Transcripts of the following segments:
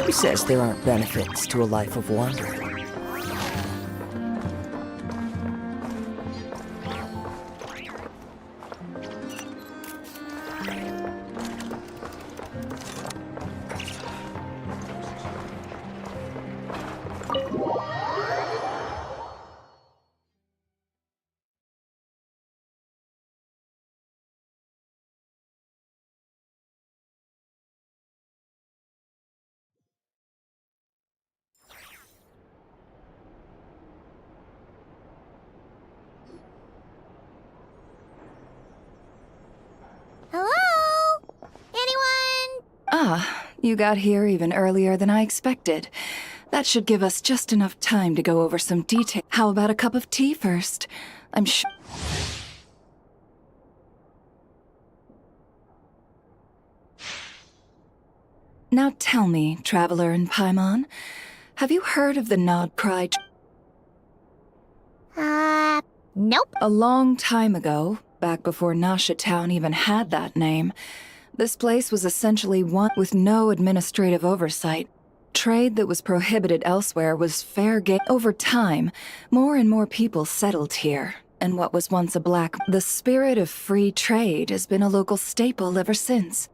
Who says there aren't benefits to a life of wandering? Hello? Anyone? Ah, you got here even earlier than I expected. That should give us just enough time to go over some detail. How about a cup of tea first? I'm sure. Now tell me, Traveler in Paimon, have you heard of the Nod Cry? Nope. A long time ago, back before Nasha Town even had that name, this place was essentially one with no administrative oversight. Trade that was prohibited elsewhere was fair game. Over time, more and more people settled here, and what was once the spirit of free trade has been a local staple ever since.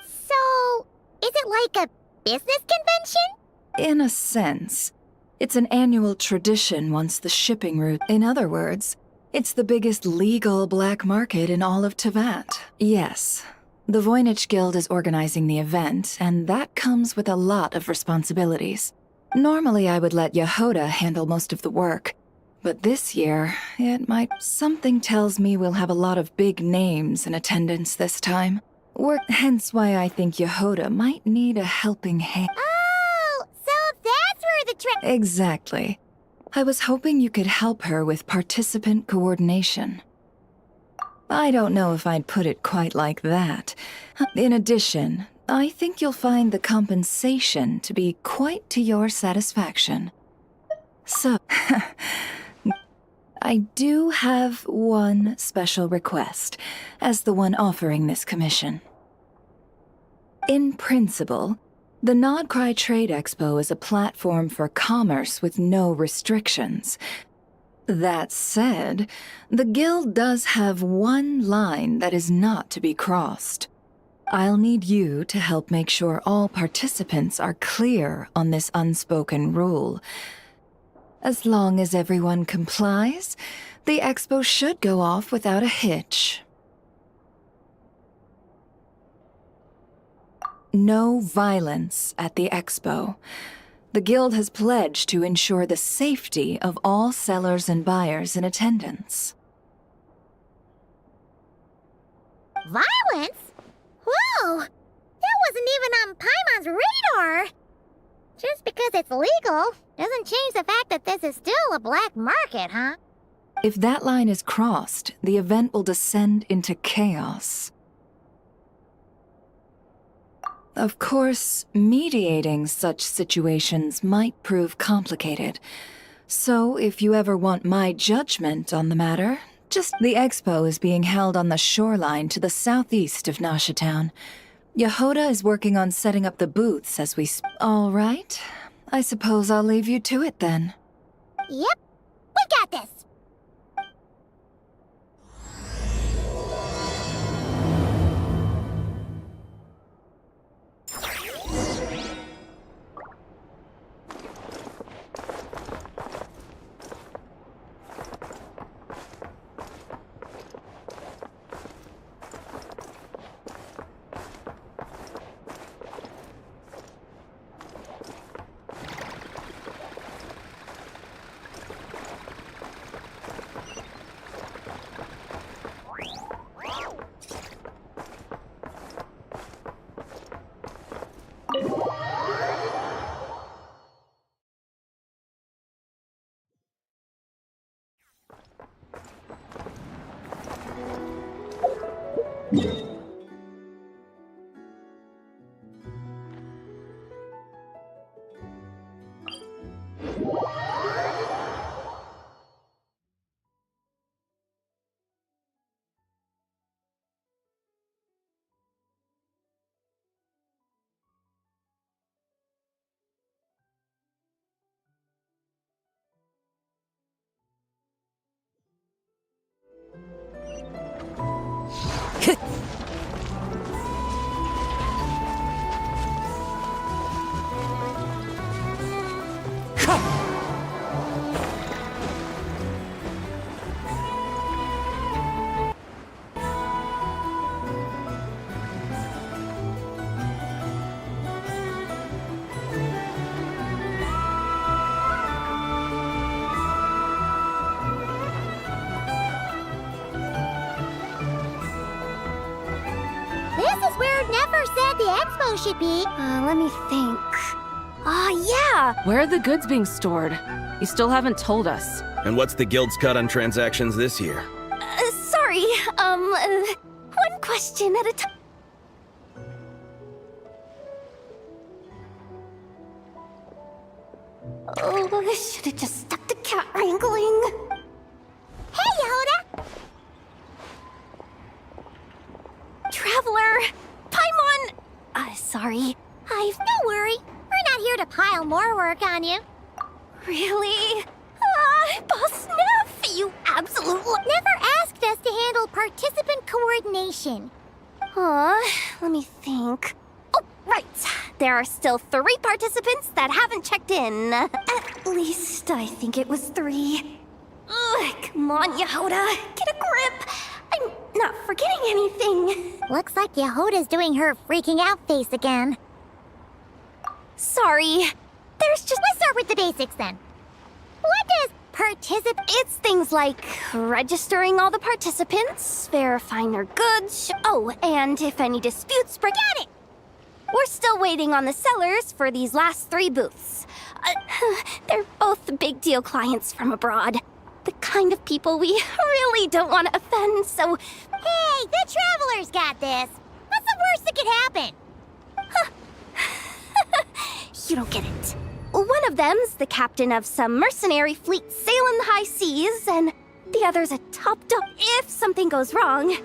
So, is it like a business convention? In a sense. It's an annual tradition once the shipping route. In other words, it's the biggest legal black market in all of Tevat. Yes. The Voynich Guild is organizing the event, and that comes with a lot of responsibilities. Normally I would let Yehoda handle most of the work, but this year, it might... Something tells me we'll have a lot of big names in attendance this time. Hence why I think Yehoda might need a helping hand. Oh, so that's where the trip... Exactly. I was hoping you could help her with participant coordination. I don't know if I'd put it quite like that. In addition, I think you'll find the compensation to be quite to your satisfaction. So, I do have one special request, as the one offering this commission. In principle, the Nodcry Trade Expo is a platform for commerce with no restrictions. That said, the Guild does have one line that is not to be crossed. I'll need you to help make sure all participants are clear on this unspoken rule. As long as everyone complies, the expo should go off without a hitch. No violence at the expo. The Guild has pledged to ensure the safety of all sellers and buyers in attendance. Violence? Whoa! That wasn't even on Paimon's radar! Just because it's legal doesn't change the fact that this is still a black market, huh? If that line is crossed, the event will descend into chaos. Of course, mediating such situations might prove complicated. So if you ever want my judgment on the matter, the expo is being held on the shoreline to the southeast of Nasha Town. Yehoda is working on setting up the booths as we All right. I suppose I'll leave you to it then. Yep. We got this! This is where Never said the expo should be. Let me think. Yeah! Where are the goods being stored? You still haven't told us. And what's the guild's cut on transactions this year? Sorry. One question at a time. Oh, I should have just stuck to cat wrangling. Hey, Yehuda! Traveler! Paimon! Sorry. No worry. We're not here to pile more work on you. Really? Boss Neff, you absolute never asked us to handle participant coordination. Let me think. Oh, right. There are still 3 participants that haven't checked in. At least I think it was 3. Ugh, come on, Yehuda. Get a grip. I'm not forgetting anything. Looks like Yehuda's doing her freaking out face again. Sorry. Let's start with the basics then. What does It's things like registering all the participants, verifying their goods. Oh, and if any disputes break out it. We're still waiting on the sellers for these last 3 booths. They're both big deal clients from abroad. The kind of people we really don't want to offend, so... Hey, the Traveler's got this. What's the worst that could happen? You don't get it. One of them's the captain of some mercenary fleet sailing the high seas, and the other's a top dog if something goes wrong.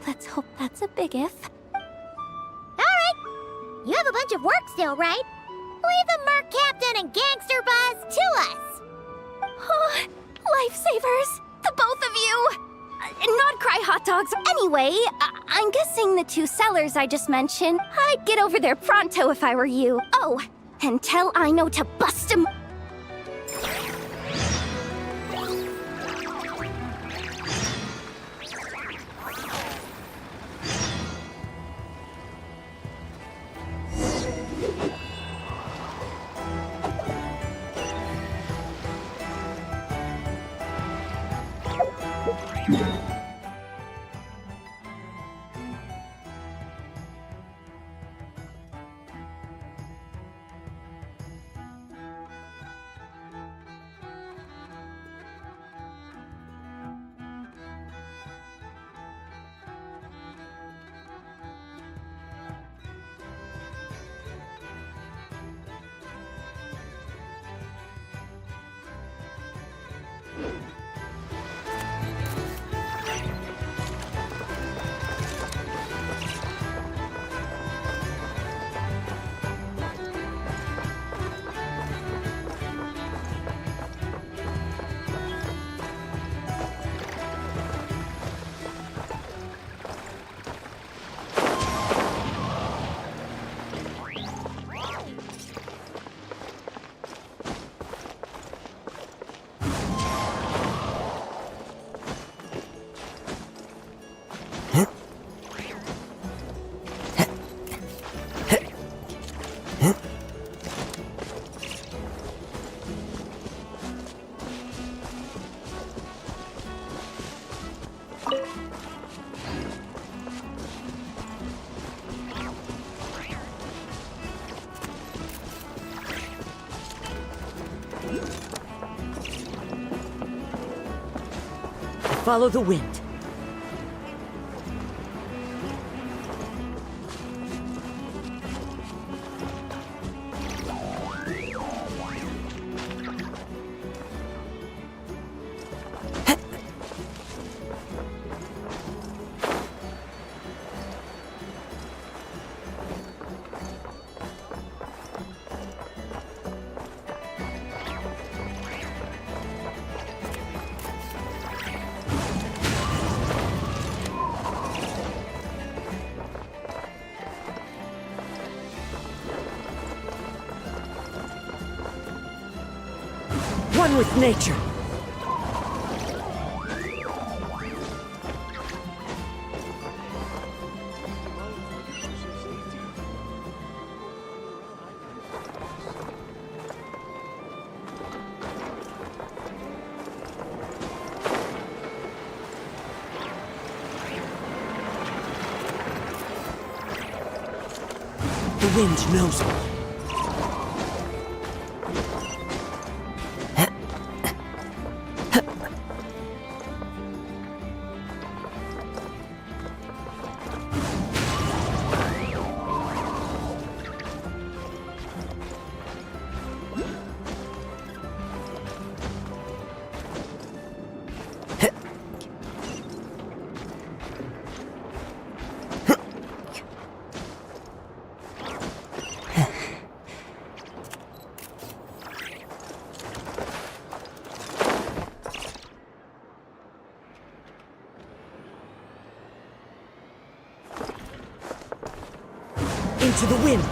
Let's hope that's a big if. Alright, you have a bunch of work still, right? Leave the merc captain and gangster buzz to us. Oh, lifesavers, the both of you. Not cry hot dogs. Anyway, I'm guessing the 2 sellers I just mentioned, I'd get over there pronto if I were you. Oh, and tell Ino to bust him. Follow the wind. One with nature. The wind knows me. Into the wind!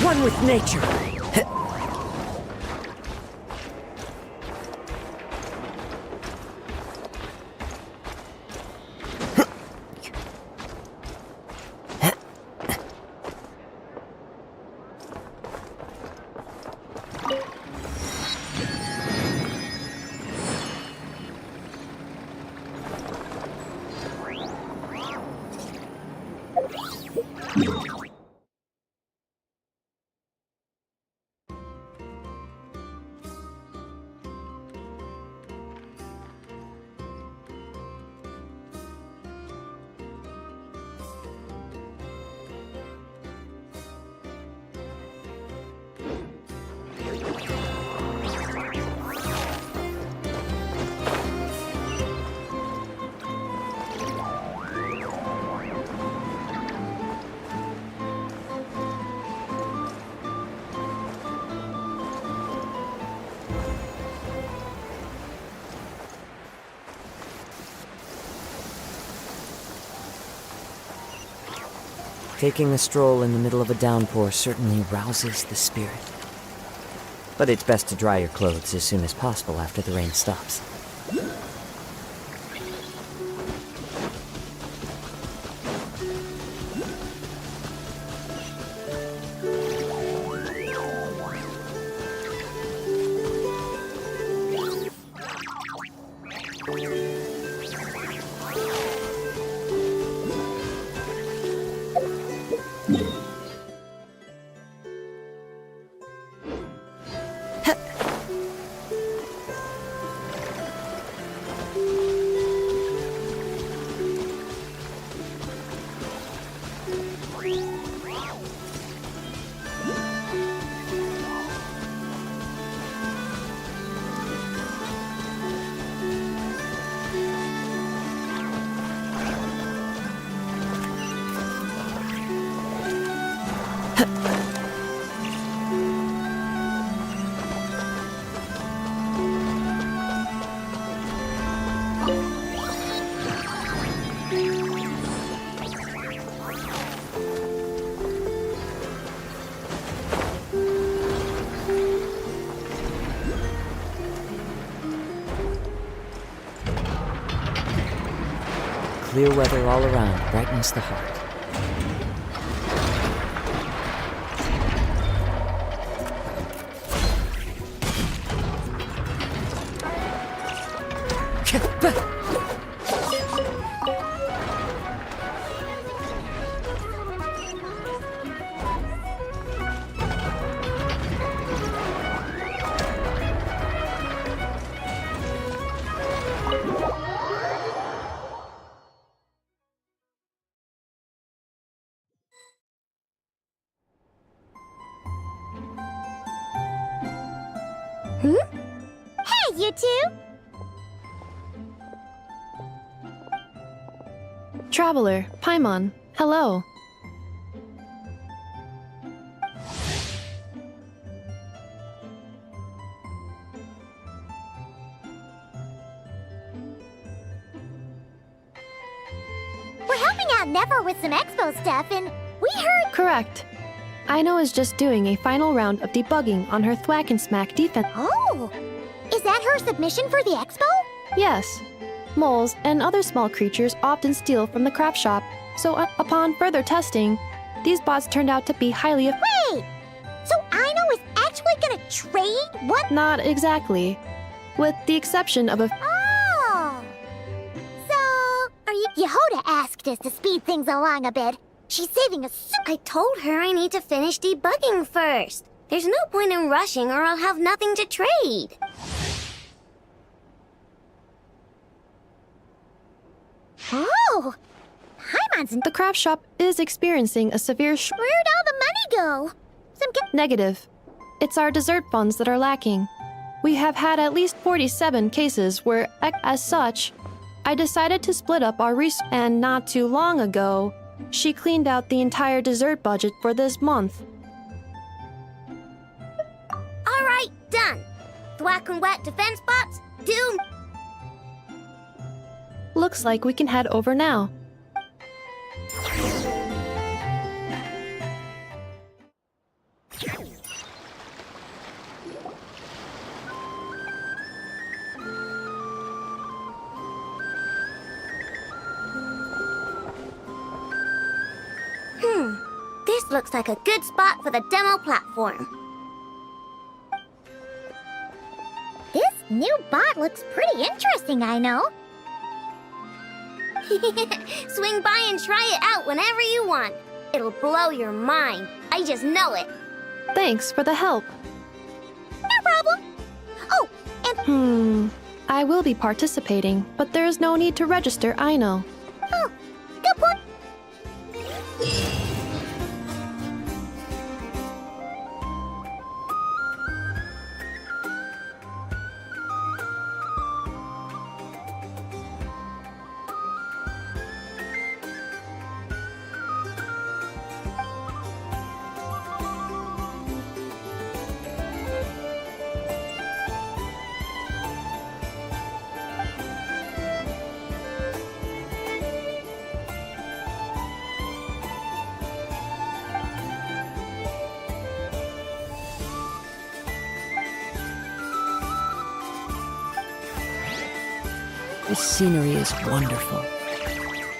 One with nature! Taking a stroll in the middle of a downpour certainly rouses the spirit. But it's best to dry your clothes as soon as possible after the rain stops. Clear weather all around brightens the heart. Hey, you two! Traveler, Paimon, hello. helping out Never with some expo stuff, and we heard... Correct. Aino is just doing a final round of debugging on her thwack and smack defense. Oh! Is that her submission for the expo? Yes. Moles and other small creatures often steal from the craft shop, so upon further testing, these bots turned out to be highly Wait! So Aino is actually gonna trade? What? Not exactly. With the exception of a Oh! So, are you... Yehoda asked us to speed things along a bit. She's saving us. I told her I need to finish debugging first. There's no point in rushing or I'll have nothing to trade. Oh! Paimon's... the craft shop is experiencing a severe Where'd all the money go? negative. It's our dessert funds that are lacking. We have had at least 47 cases where, as such, I decided to split up our resources, and not too long ago, she cleaned out the entire dessert budget for this month. All right, done. Thwack and whack defense bots, doom. Looks like we can head over now. This looks like a good spot for the demo platform. This new bot looks pretty interesting, I know. Swing by and try it out whenever you want. It'll blow your mind. I just know it. Thanks for the help. No problem. Oh, and... I will be participating, but there is no need to register, I know. Oh, good point. This scenery is wonderful.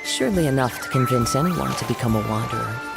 Surely enough to convince anyone to become a wanderer.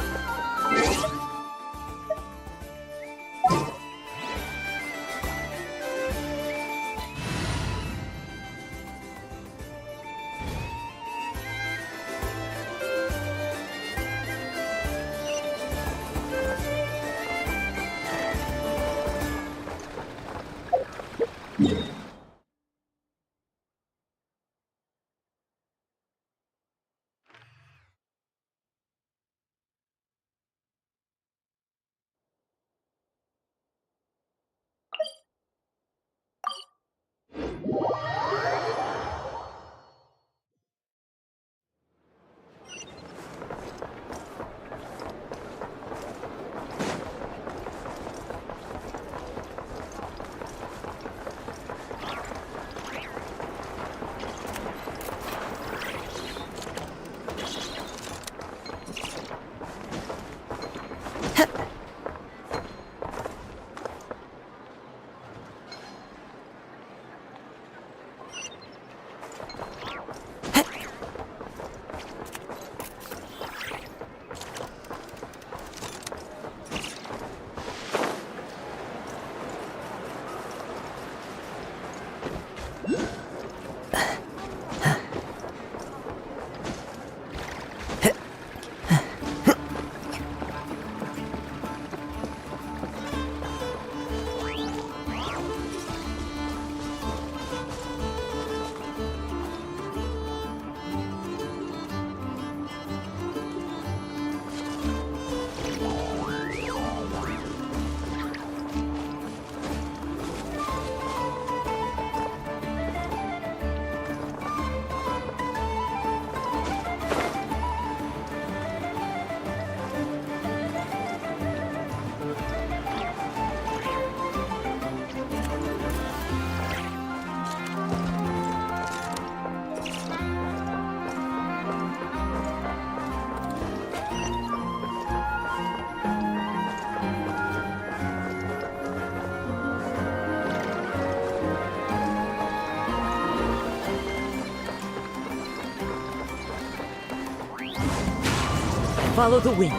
Follow the wind.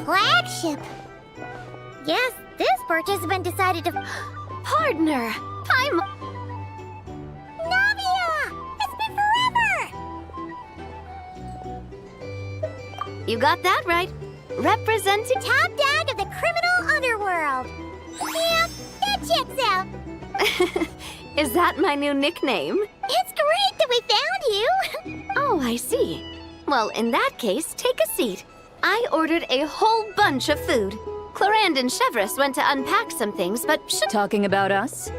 Flagship. Yes, this participant decided to... Partner! Paimon! Navia! It's been forever! You got that right. Representing Top dog of the criminal underworld. Yeah, that checks out. Is that my new nickname? It's great that we found you. Oh, I see. Well, in that case, take a seat. I ordered a whole bunch of food. Clarand and Chevreuse went to unpack some things, but Talking about us?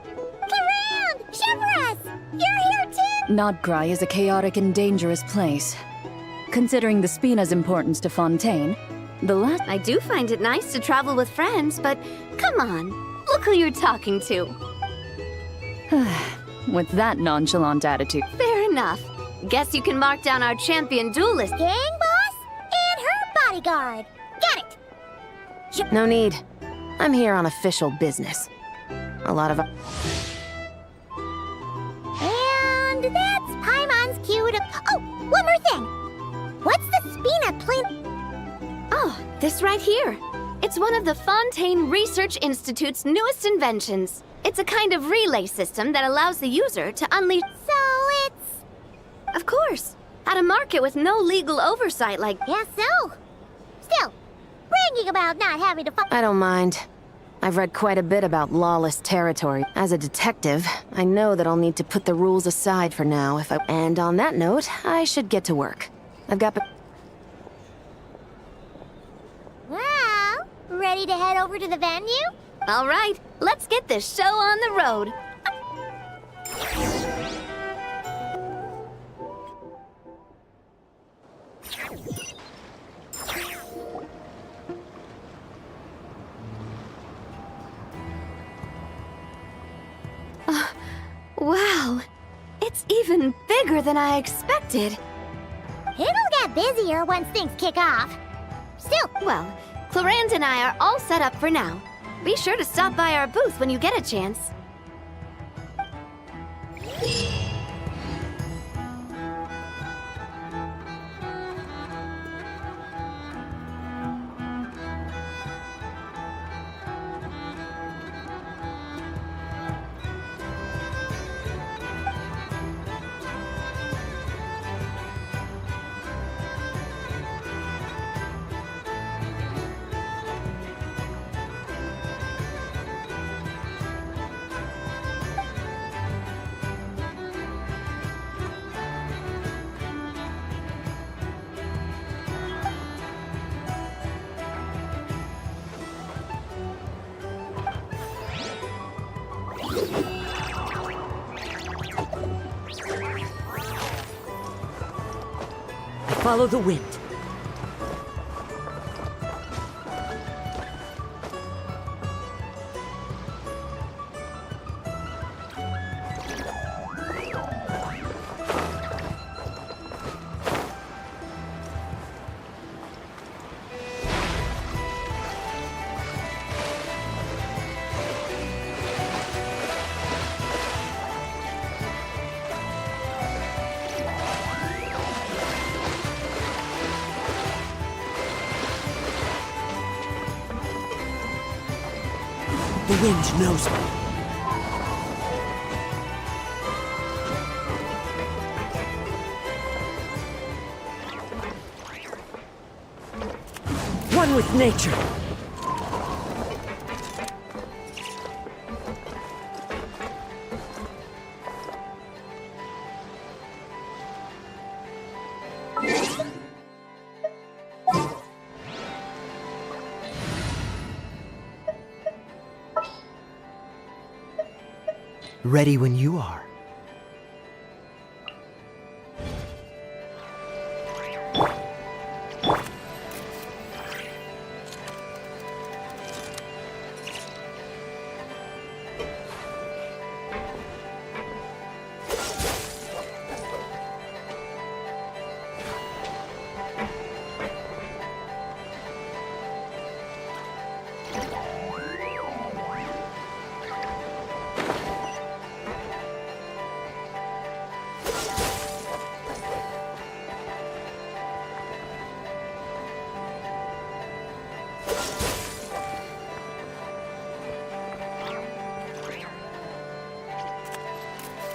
Clarand! Chevreuse! You're here too! Nodcry is a chaotic and dangerous place. Considering the Spina's importance to Fontaine, the last... I do find it nice to travel with friends, but come on. Look who you're talking to. With that nonchalant attitude. Fair enough. Guess you can mark down our champion duelist. Gang boss and her bodyguard. Got it! No need. I'm here on official business. A lot of... And that's Paimon's cue to... Oh, one more thing! What's the Spina plan? Oh, this right here. It's one of the Fontaine Research Institute's newest inventions. It's a kind of relay system that allows the user to unleash... So it's... Of course. At a market with no legal oversight like... Yes, so. Still, bragging about not having to... I don't mind. I've read quite a bit about lawless territory. As a detective, I know that I'll need to put the rules aside for now if I... And on that note, I should get to work. I've got... Well, ready to head over to the venue? All right, let's get this show on the road. Wow, it's even bigger than I expected. It'll get busier once things kick off. Still, Well, Clarand and I are all set up for now. Be sure to stop by our booth when you get a chance. Follow the wind. The wind knows me. One with nature. Ready when you are.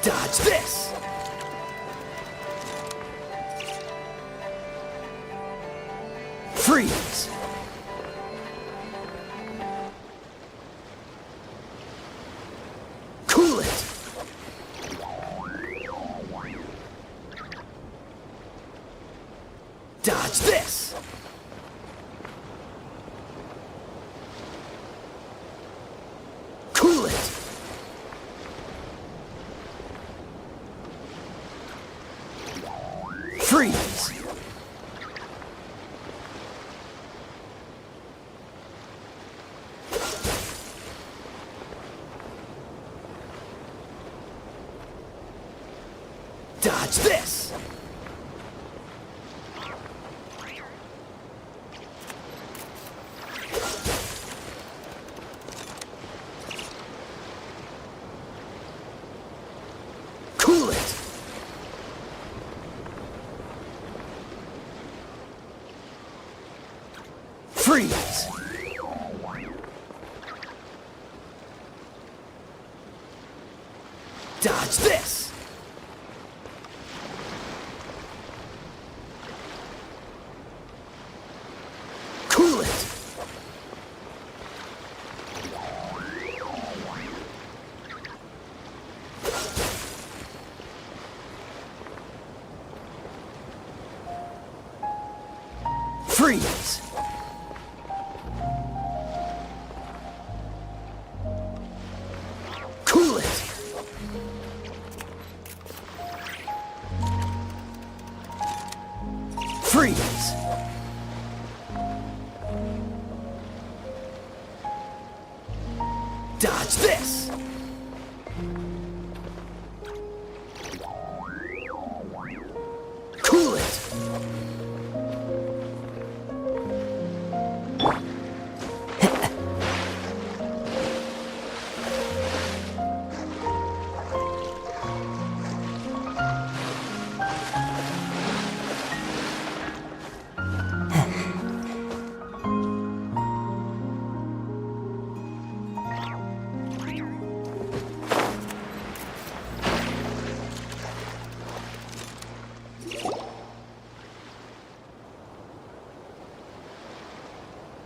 Dodge this! Freeze! Cool it! Dodge this! Cool it! Freeze! Dodge this! Cool it! Freeze! Dodge this! Cool it! Freeze! Cool it! Freeze! Dodge this! Cool it!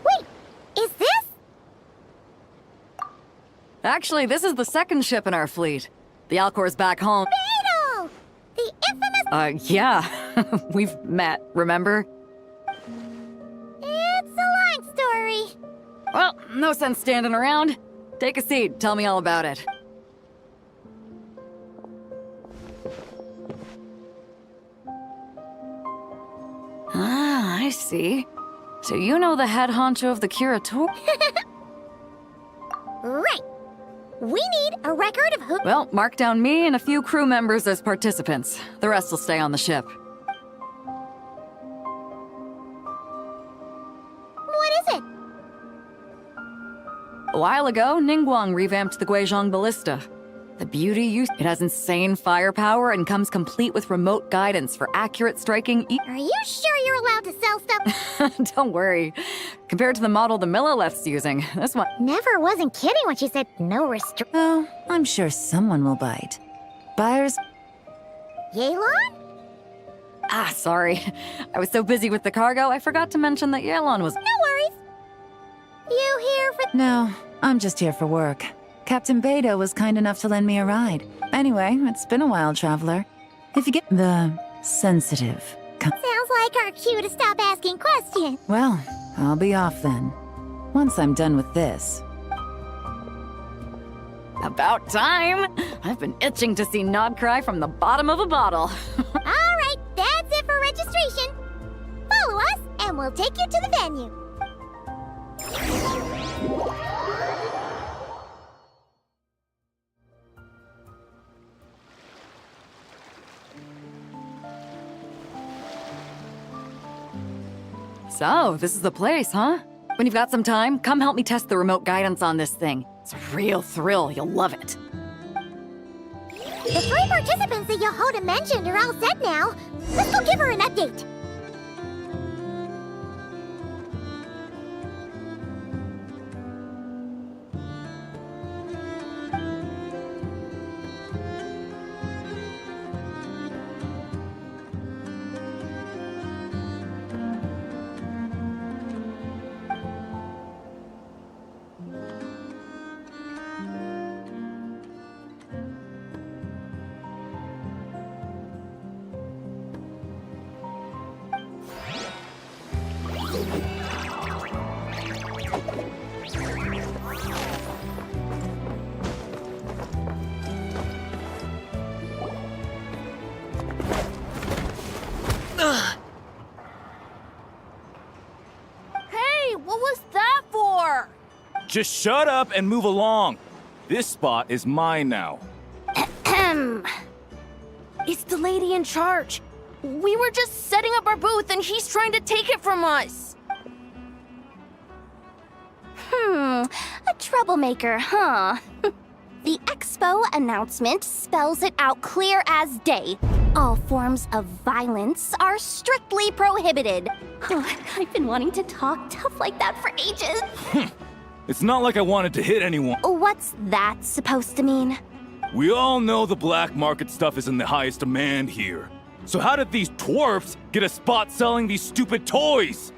Wait, is this? Actually, this is the second ship in our fleet. The Alcor's back home. Beetle! The infamous... Yeah. We've met, remember? It's a long story. Well, no sense standing around. Take a seat, tell me all about it. Ah, I see. So you know the head honcho of the Curator? Right. We need a record of who... Well, mark down me and a few crew members as participants. The rest will stay on the ship. What is it? A while ago, Ningguang revamped the Guizhong Ballista. The beauty it has insane firepower and comes complete with remote guidance for accurate striking. Are you sure you're allowed to sell stuff? Don't worry. Compared to the model the Millileft's using, this one. Never wasn't kidding when she said no restrict. Oh, I'm sure someone will bite. Buyers. Yelan? Ah, sorry. I was so busy with the cargo, I forgot to mention that Yelon was. No worries. You here for. No, I'm just here for work. Captain Beta was kind enough to lend me a ride. Anyway, it's been a while, traveler. If you get the sensitive. Sounds like our cue to stop asking questions. Well, I'll be off then. Once I'm done with this. About time! I've been itching to see Nod cry from the bottom of a bottle. All right, that's it for registration. Follow us, and we'll take you to the venue. So, this is the place, huh? When you've got some time, come help me test the remote guidance on this thing. It's a real thrill, you'll love it. The 3 participants that Yohoda mentioned are all set now. Let's go give her an update. Hey, what was that for? Just shut up and move along. This spot is mine now. It's the lady in charge. We were just setting up our booth and he's trying to take it from us. A troublemaker, huh? The expo announcement spells it out clear as day. All forms of violence are strictly prohibited. I've been wanting to talk tough like that for ages. It's not like I wanted to hit anyone. What's that supposed to mean? We all know the black market stuff is in the highest demand here. So how did these dwarfs get a spot selling these stupid toys?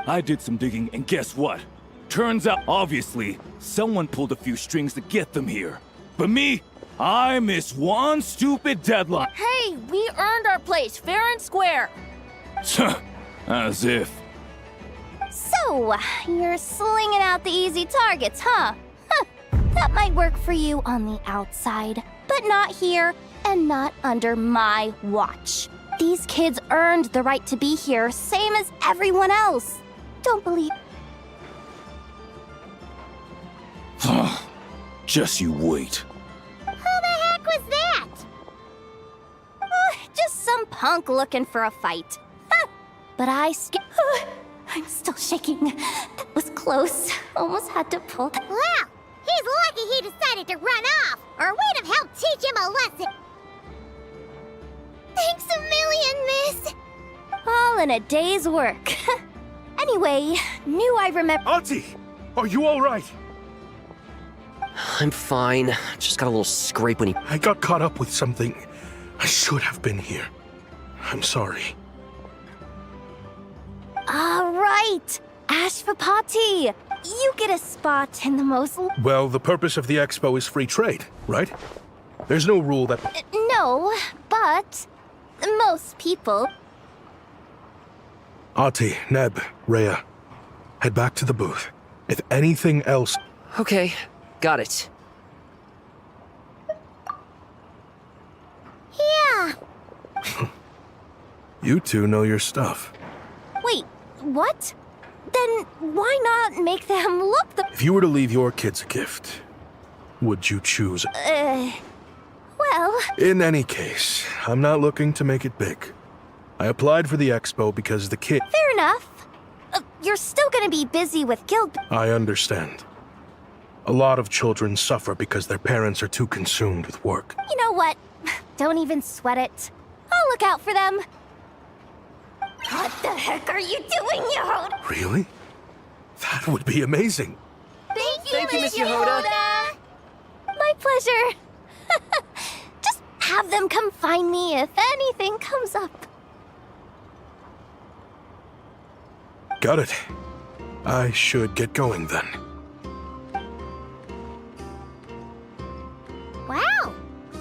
I did some digging, and guess what? Turns out, obviously, someone pulled a few strings to get them here. But me, I missed one stupid deadline. Hey, we earned our place fair and square. As if. So, you're slinging out the easy targets, huh? That might work for you on the outside, but not here and not under my watch. These kids earned the right to be here, same as everyone else. Don't believe... Just you wait. Who the heck was that? Just some punk looking for a fight. But I'm still shaking. That was close. Almost had to pull. Well, he's lucky he decided to run off, or we'd have helped teach him a lesson. Thanks a million, miss. All in a day's work. Anyway, knew I remember. Auntie, are you all right? I'm fine. Just got a little scrape when he... I got caught up with something. I should have been here. I'm sorry. All right, Ashvapati. You get a spot in the most... Well, the purpose of the expo is free trade, right? There's no rule that... No, but most people... Ati, Neb, Rhea, head back to the booth. If anything else... Okay, got it. Yeah. You two know your stuff. Wait, what? Then why not make them look the... If you were to leave your kids a gift, would you choose... Well... In any case, I'm not looking to make it big. I applied for the expo because the kid... Fair enough. You're still gonna be busy with guild... I understand. A lot of children suffer because their parents are too consumed with work. You know what? Don't even sweat it. I'll look out for them. What the heck are you doing, Yehoda? Really? That would be amazing. Thank you, Miss Yehoda. My pleasure. Just have them come find me if anything comes up. Got it. I should get going then. Wow!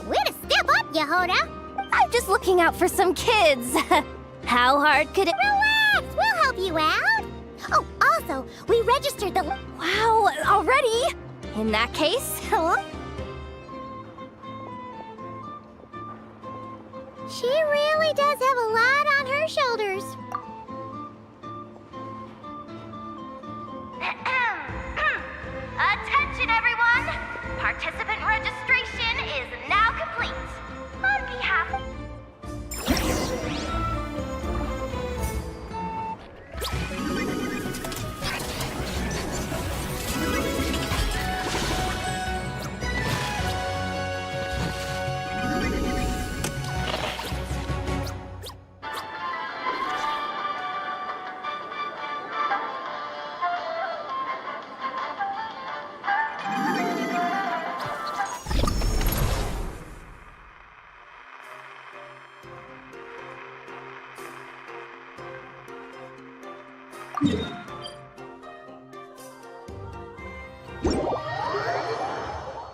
Way to step up, Yehoda! I'm just looking out for some kids. How hard could it— Relax! We'll help you out! Oh, also, we registered the— Wow, already? In that case, She really does have a lot on her shoulders. Attention, everyone! Participant registration is now complete. On behalf—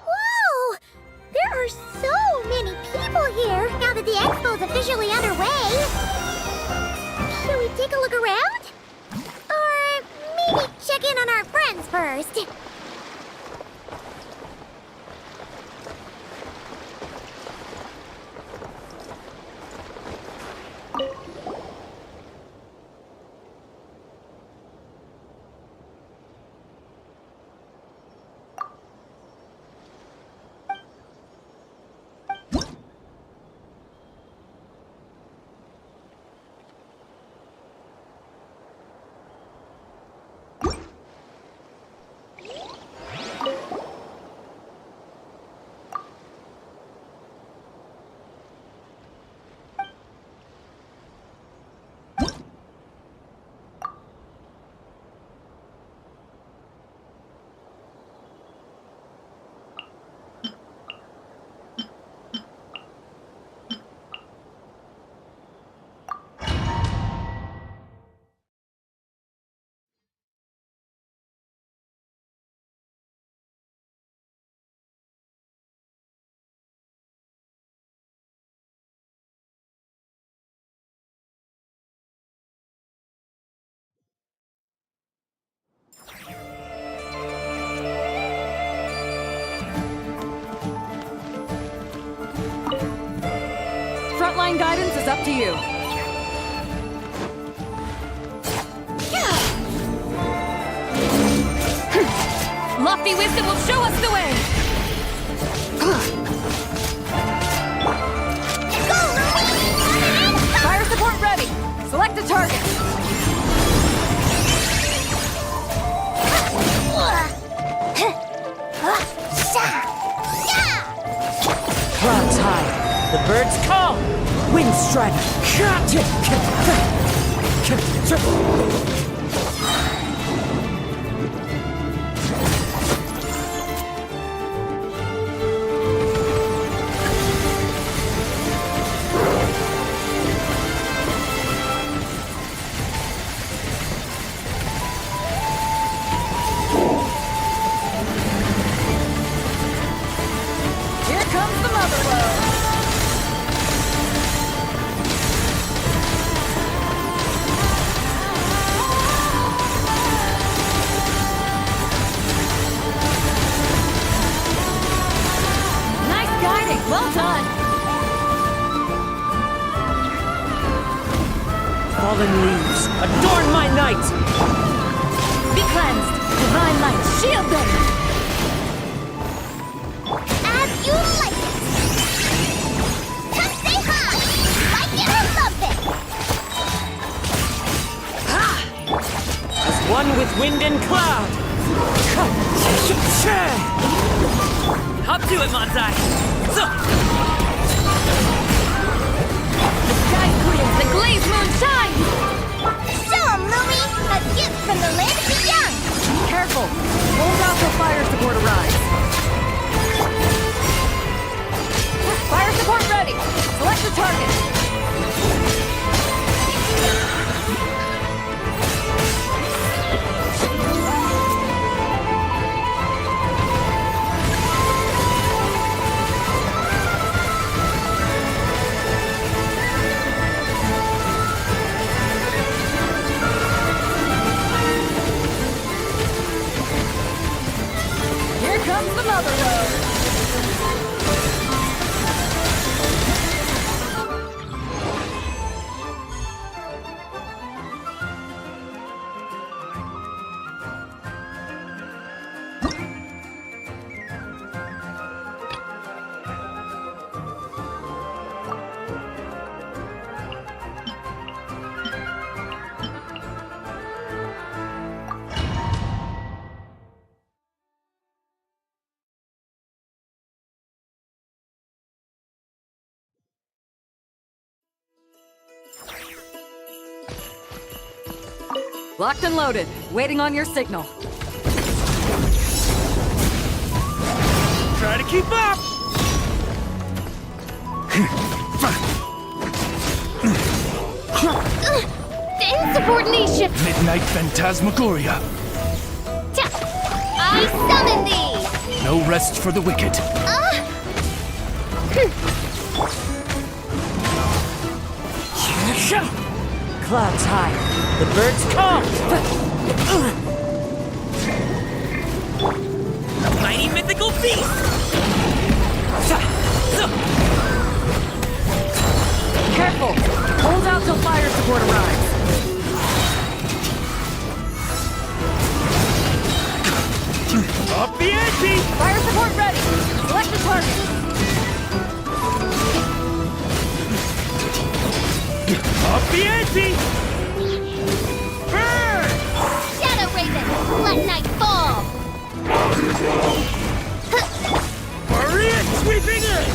Whoa! There are so many people here now that the expo's officially underway. Should we take a look around? Or maybe check in on our friends first? Frontline guidance is up to you. Lofty wisdom will show us the way! Fire support ready! Select a target! Clouds high, the birds call, wind strike. Here comes the mother lode! Nice guiding, well done! Fallen leaves, adorn my night! Be cleansed! Divine light, shield them! As you like it! Come say hi! Like it or love it! As one with wind and cloud, Hop to it, Manzai! The sky's clear! The glazed moon shines! Show 'em, Lumi! A gift from the land of the young! Careful! Hold out till fire support arrives. Fire support ready! Select the target! Here comes the mother road! Locked and loaded, waiting on your signal. Try to keep up! Insubordination! Midnight Phantasmagoria. I summon thee! No rest for the wicked. Clouds high. The birds come! Mighty mythical beast! Careful! Hold out till fire support arrives. Up the ante! Fire support ready! Select the target! Up the ante! Burn! Shadow Raven! Let night fall! Hurry it! Sweeping in!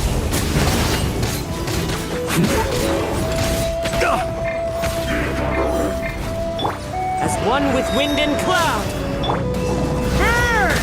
As one with wind and cloud! Burn!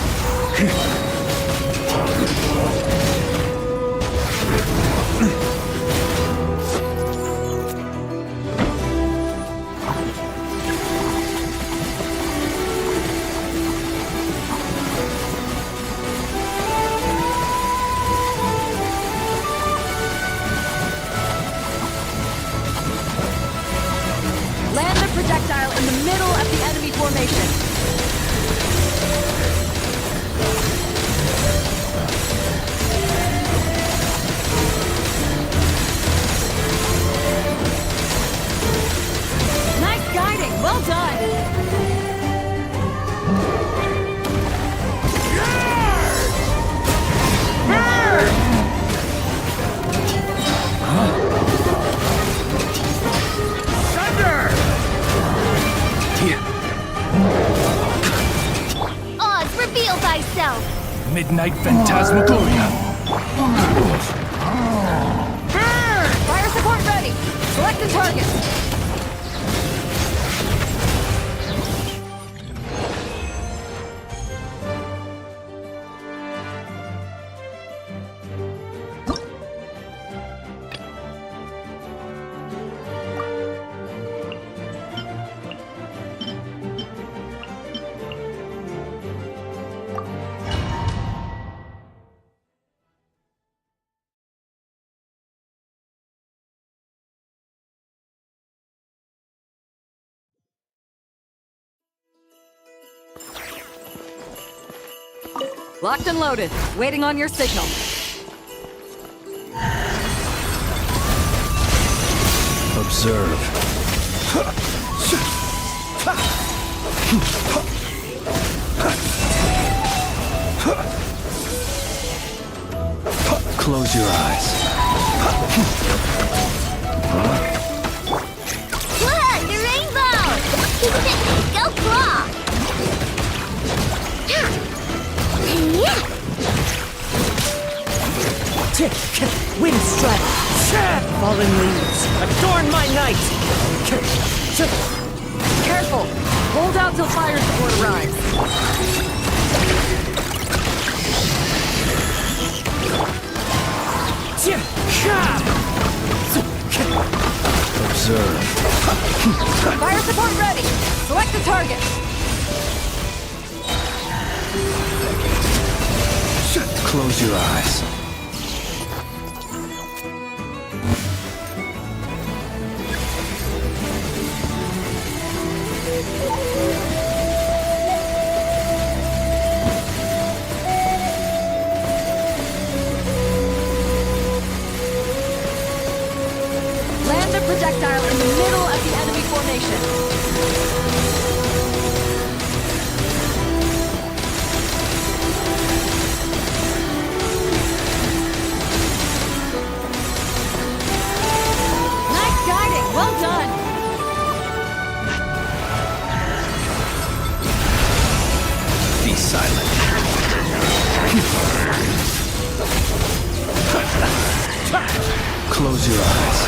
Land the projectile in the middle of the enemy formation. Nice guiding, well done. Oz, reveal thyself! Midnight Phantasmagoria. Fire support ready. Select the target. Locked and loaded, waiting on your signal. Observe. Close your eyes. Look, the rainbow! Go claw! fallen leaves, adorn my night! Careful! Hold out till fire support arrives. Observe. Fire support ready! Select the target! Close your eyes. Land the projectile in the middle of the enemy formation. Nice guiding! Well done! Be silent. Close your eyes.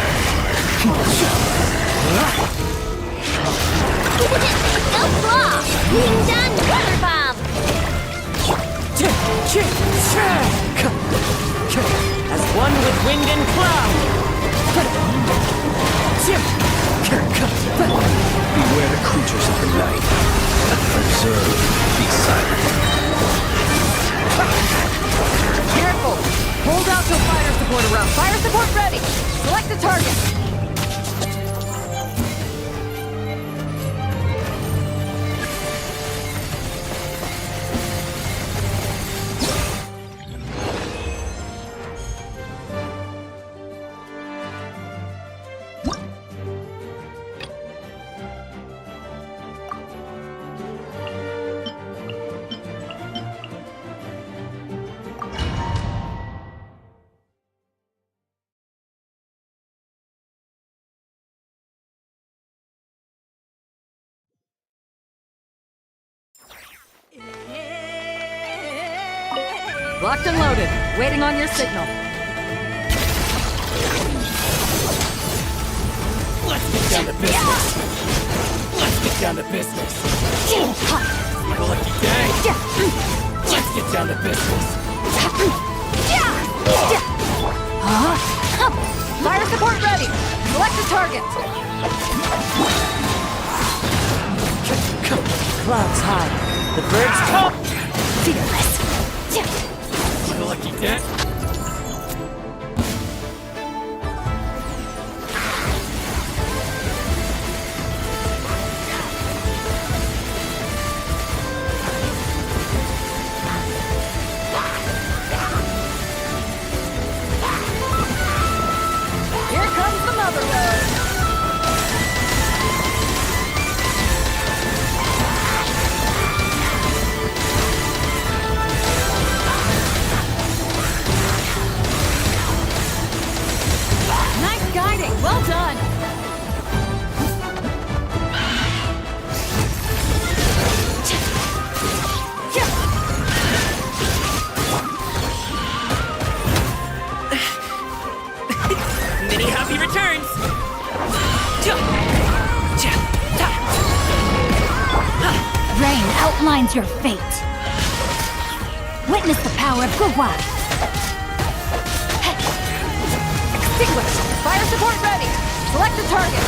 Go claw! Being done, weather bomb! As one with wind and cloud! Beware the creatures of the night. Observe. Be silent. Careful! Hold out till fire support around. Fire support ready! Select the target! Locked and loaded. Waiting on your signal. Let's get down to business. Let's get down to business. My lucky day. Let's get down to business. Fire support ready. Select the target. Clouds high. The birds come! Fearless. My lucky day. Here comes the mother lode. Nice guiding. Well done. Many happy returns. Rain outlines your fate. Witness the power of Gugwa. Extinguish. Fire support ready. Select the target.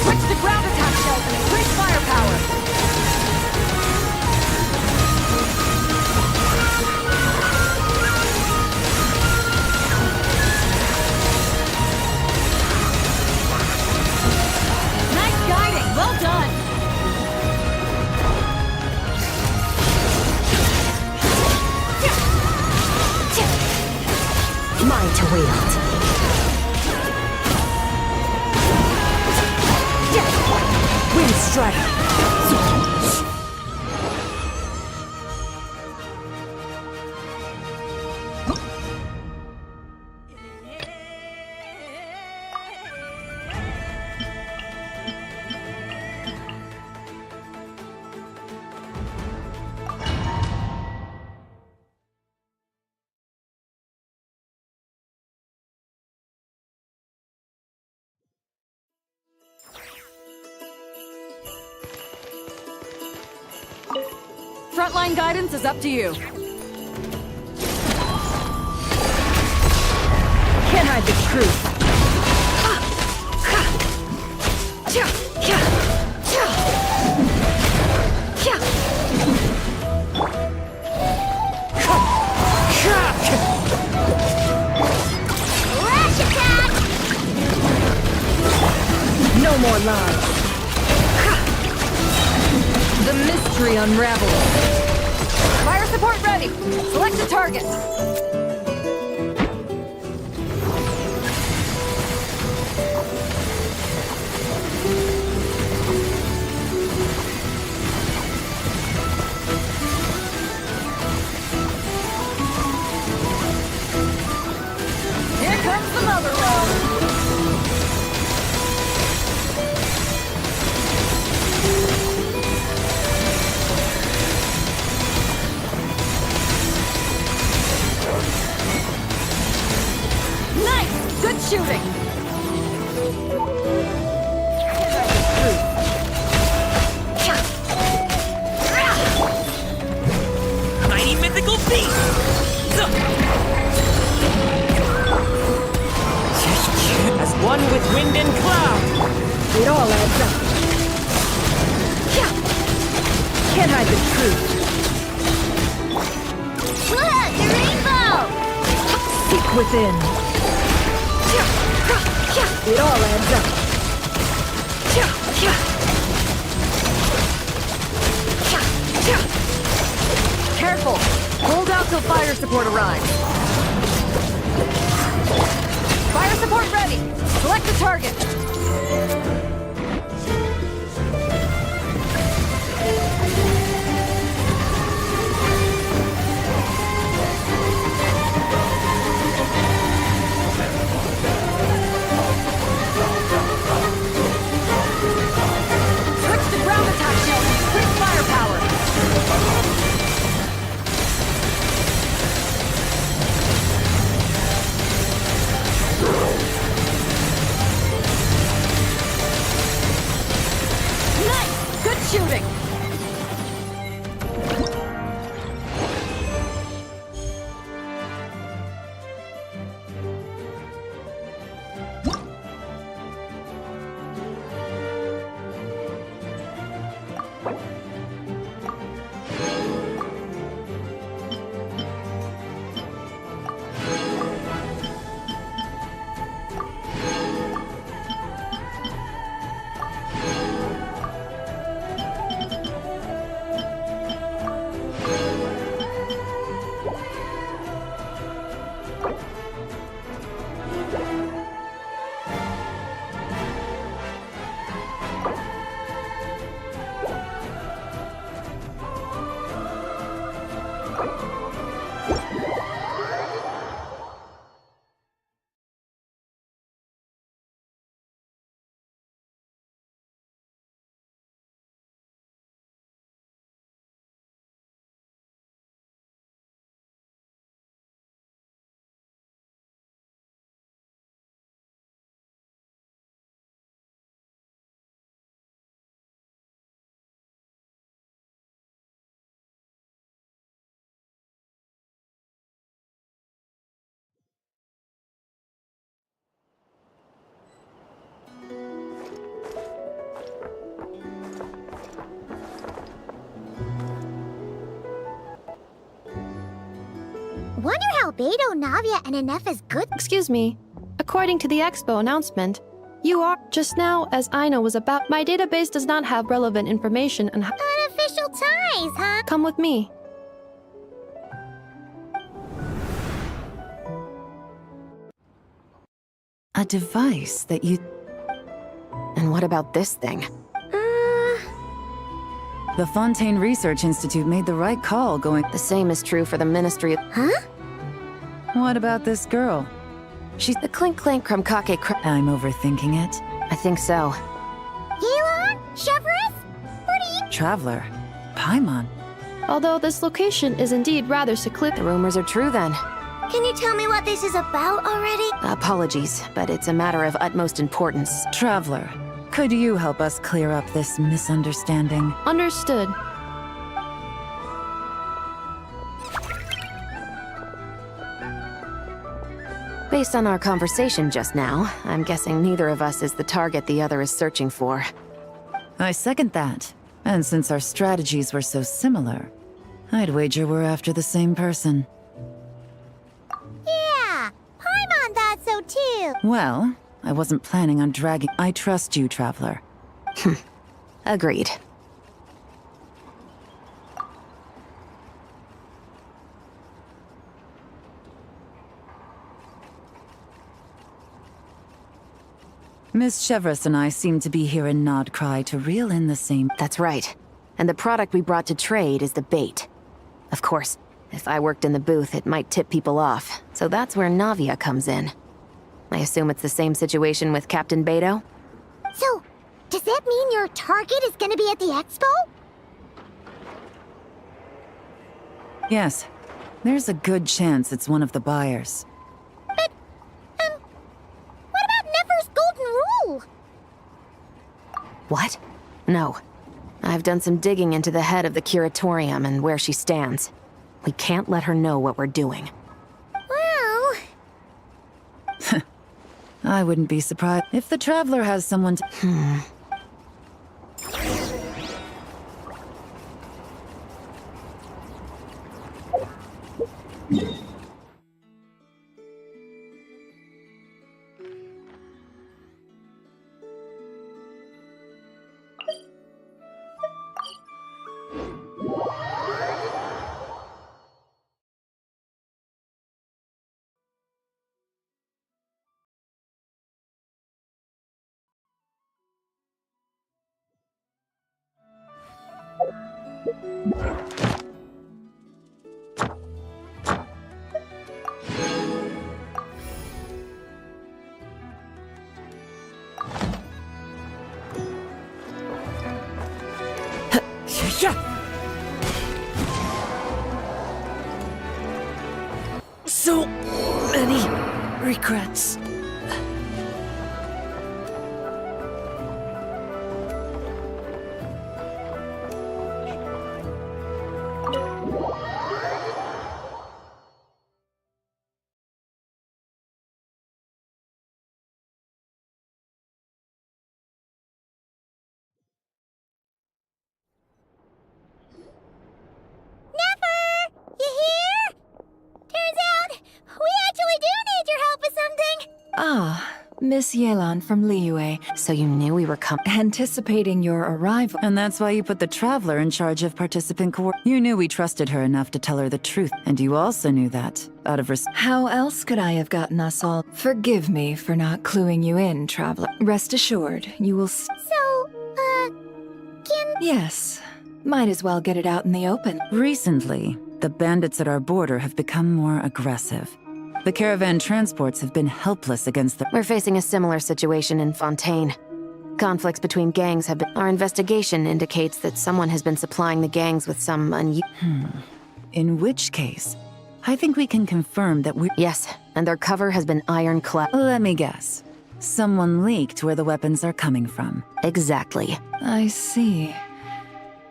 Switch to ground attack shells and increase firepower. Nice guiding. Well done. Mine to wield. Wind strike! Frontline guidance is up to you. Can't hide the truth. Lash attack! No more lies. The mystery unravels. Fire support ready. Select a target. Here comes the mother lode. Nice! Good shooting! Mighty mythical beast! As one with wind and cloud. It all adds up. Can't hide the truth. Look, the rainbow! Seek within. It all adds up. Careful! Hold out till fire support arrives. Fire support ready! Select a target! Switch to ground attack shield! Quick firepower! Nice! Good shooting! Wonder how Beto, Navia, and Inef is good. Excuse me. According to the expo announcement, you are just now, as Aina was about. My database does not have relevant information on how. Unofficial ties, huh? Come with me. A device that you... And what about this thing? The Fontaine Research Institute made the right call going... The same is true for the Ministry of... Huh? What about this girl? She's the Clink Clank Krumkake I'm overthinking it. I think so. Yelon? Chevrith? What are you... Traveler. Paimon. Although this location is indeed rather secluded. The rumors are true then. Can you tell me what this is about already? Apologies, but it's a matter of utmost importance. Traveler, could you help us clear up this misunderstanding? Understood. Based on our conversation just now, I'm guessing neither of us is the target the other is searching for. I second that. And since our strategies were so similar, I'd wager we're after the same person. Yeah, Paimon thought so too. Well, I wasn't planning on dragging. I trust you, Traveler. Agreed. Miss Chevros and I seem to be here in Nodcry to reel in the same. That's right. And the product we brought to trade is the bait. Of course, if I worked in the booth, it might tip people off. So that's where Navia comes in. I assume it's the same situation with Captain Beto? So, does that mean your target is gonna be at the expo? Yes. There's a good chance it's one of the buyers. But, what about Nefer's golden rule? What? No. I've done some digging into the head of the curatorium and where she stands. We can't let her know what we're doing. Well... I wouldn't be surprised if the Traveler has someone to... So many regrets. Miss Yelan from Liyue. So you knew we were coming? Anticipating your arrival. And that's why you put the Traveler in charge of participant You knew we trusted her enough to tell her the truth. And you also knew that, out of respect. How else could I have gotten us all? Forgive me for not cluing you in, Traveler. Rest assured, you will Yes. Might as well get it out in the open. Recently, the bandits at our border have become more aggressive. The caravan transports have been helpless against the... We're facing a similar situation in Fontaine. Conflicts between gangs have been... Our investigation indicates that someone has been supplying the gangs with some In which case, I think we can confirm that we... Yes, and their cover has been ironclad. Let me guess. Someone leaked where the weapons are coming from. Exactly. I see.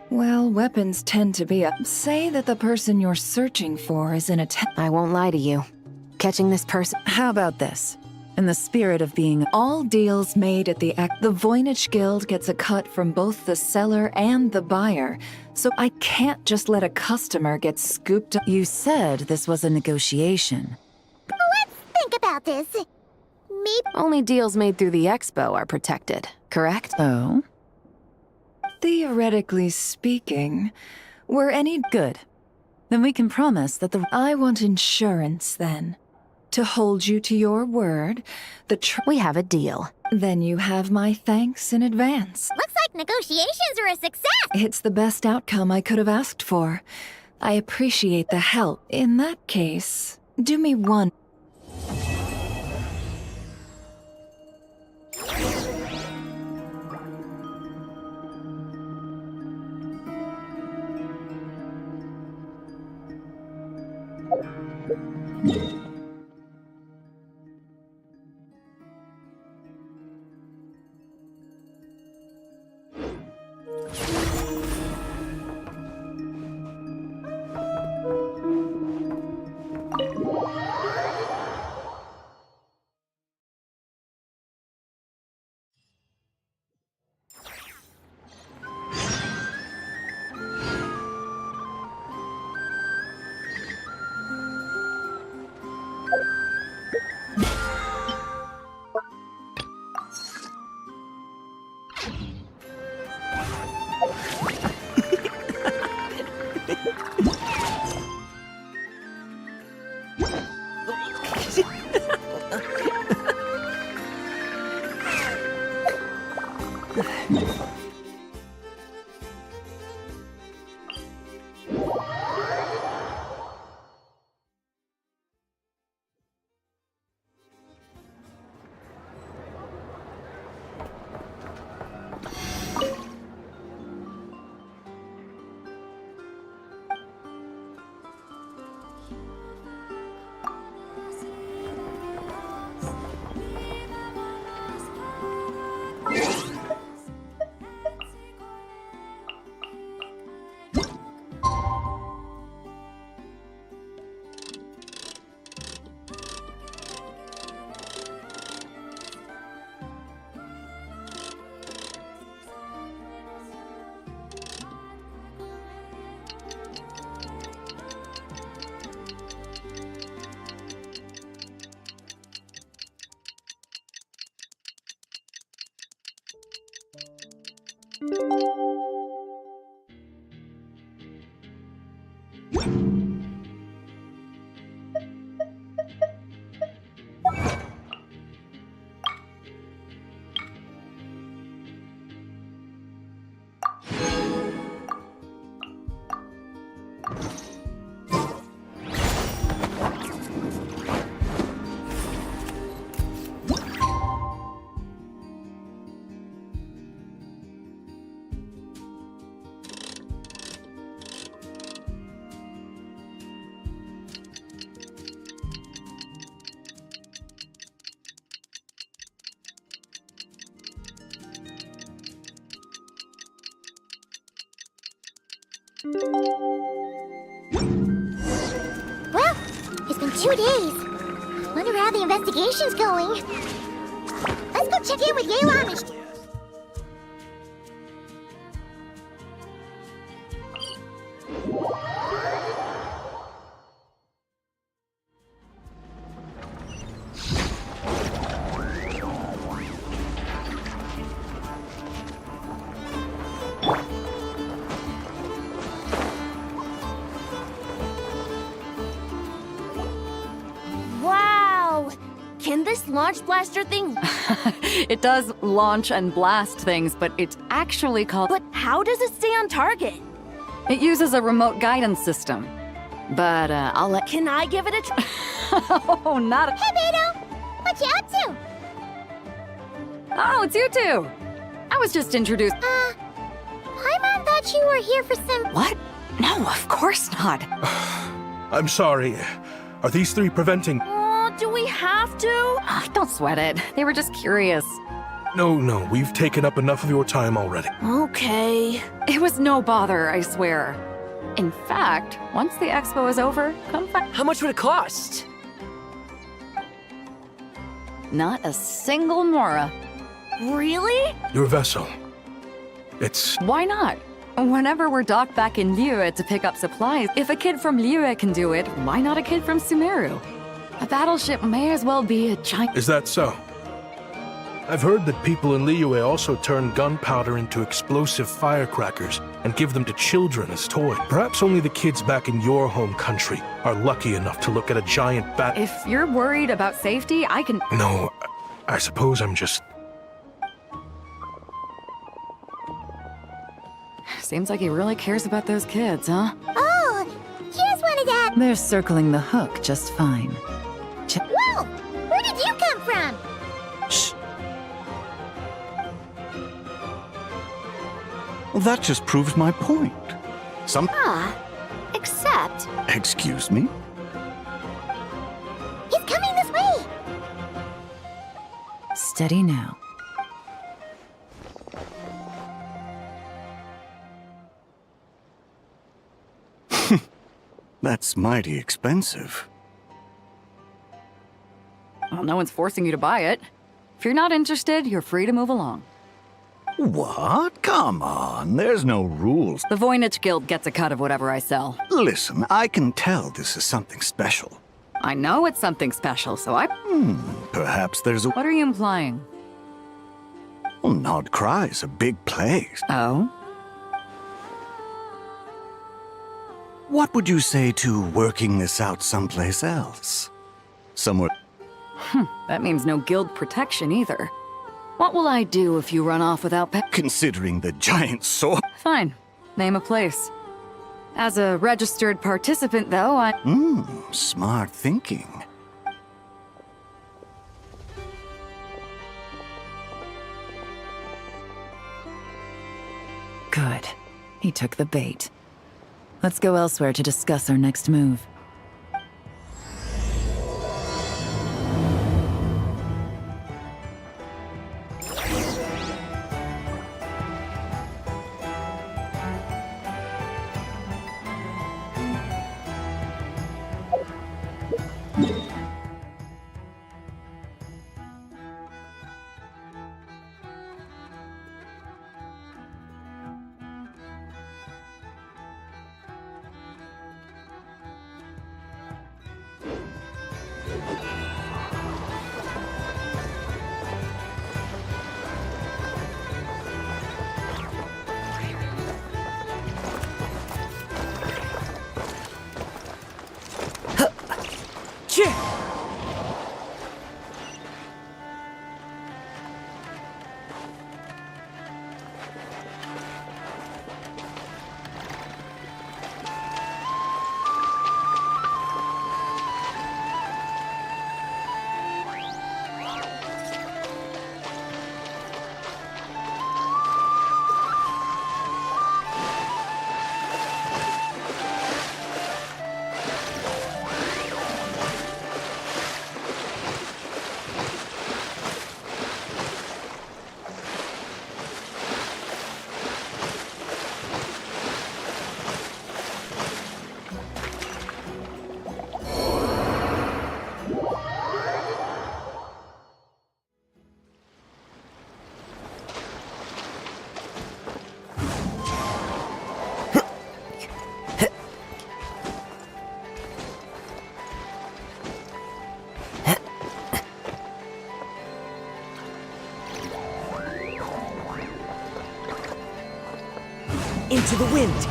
Well, weapons tend to be Say that the person you're searching for is in a I won't lie to you. Catching this person... How about this? In the spirit of being... All deals made at the Voynich Guild gets a cut from both the seller and the buyer, so I can't just let a customer get scooped up. You said this was a negotiation. Let's think about this. Maybe... Only deals made through the expo are protected, correct? Oh? Theoretically speaking, were any... Good. Then we can promise that the... I want insurance, then. To hold you to your word, We have a deal. Then you have my thanks in advance. Looks like negotiations are a success! It's the best outcome I could have asked for. I appreciate the help. In that case, do me one... Well, it's been 2 days. Wonder how the investigation's going. Let's go check in with Yelan. Wow! Can this launch blaster thing... It does launch and blast things, but it's actually called... But how does it stay on target? It uses a remote guidance system. But, I'll let... Can I give it a try? Oh, not a... Hey, Beto! What you up to? Oh, it's you two! I was just introduced... Paimon thought you were here for some... What? No, of course not. I'm sorry. Are these three preventing... Oh, do we have to? Don't sweat it. They were just curious. No, we've taken up enough of your time already. Okay. It was no bother, I swear. In fact, once the expo is over, come find... How much would it cost? Not a single mora. Really? Your vessel. It's... Why not? Whenever we're docked back in Liyue to pick up supplies, if a kid from Liyue can do it, why not a kid from Sumeru? A battleship may as well be a giant... Is that so? I've heard that people in Liyue also turn gunpowder into explosive firecrackers and give them to children as toys. Perhaps only the kids back in your home country are lucky enough to look at a giant bat... If you're worried about safety, I can... No, I suppose I'm just... Seems like he really cares about those kids, huh? Oh, here's one of them. They're circling the hook just fine. Whoa! Where did you come from? Shh. Well, that just proves my point. Except... Excuse me? He's coming this way. Steady now. That's mighty expensive. Well, no one's forcing you to buy it. If you're not interested, you're free to move along. What? Come on, there's no rules. The Voynich Guild gets a cut of whatever I sell. Listen, I can tell this is something special. I know it's something special, so I... Perhaps there's a... What are you implying? Well, Nod Cry's a big place. Oh? What would you say to working this out someplace else? Somewhere... That means no guild protection either. What will I do if you run off without Considering the giant sword... Fine. Name a place. As a registered participant, though, I... Smart thinking. Good. He took the bait. Let's go elsewhere to discuss our next move. Into the wind!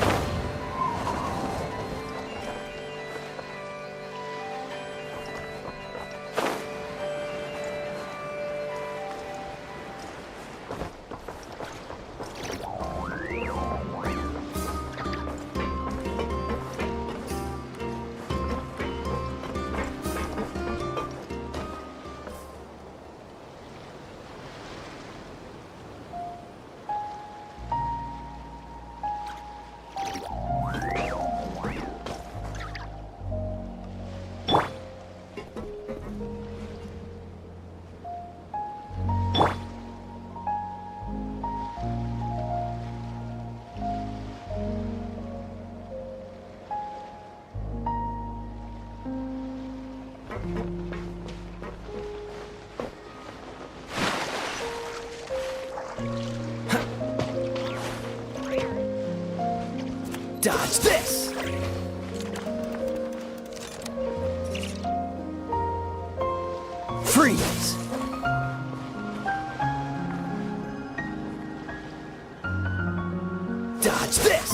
Dodge this! Freeze! Dodge this!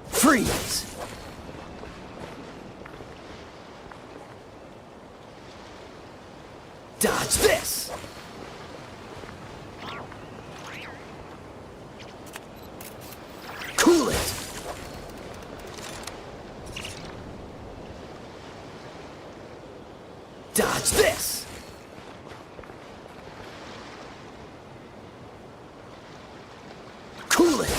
Freeze! Dodge this! Cool it! Dodge this! Cool it!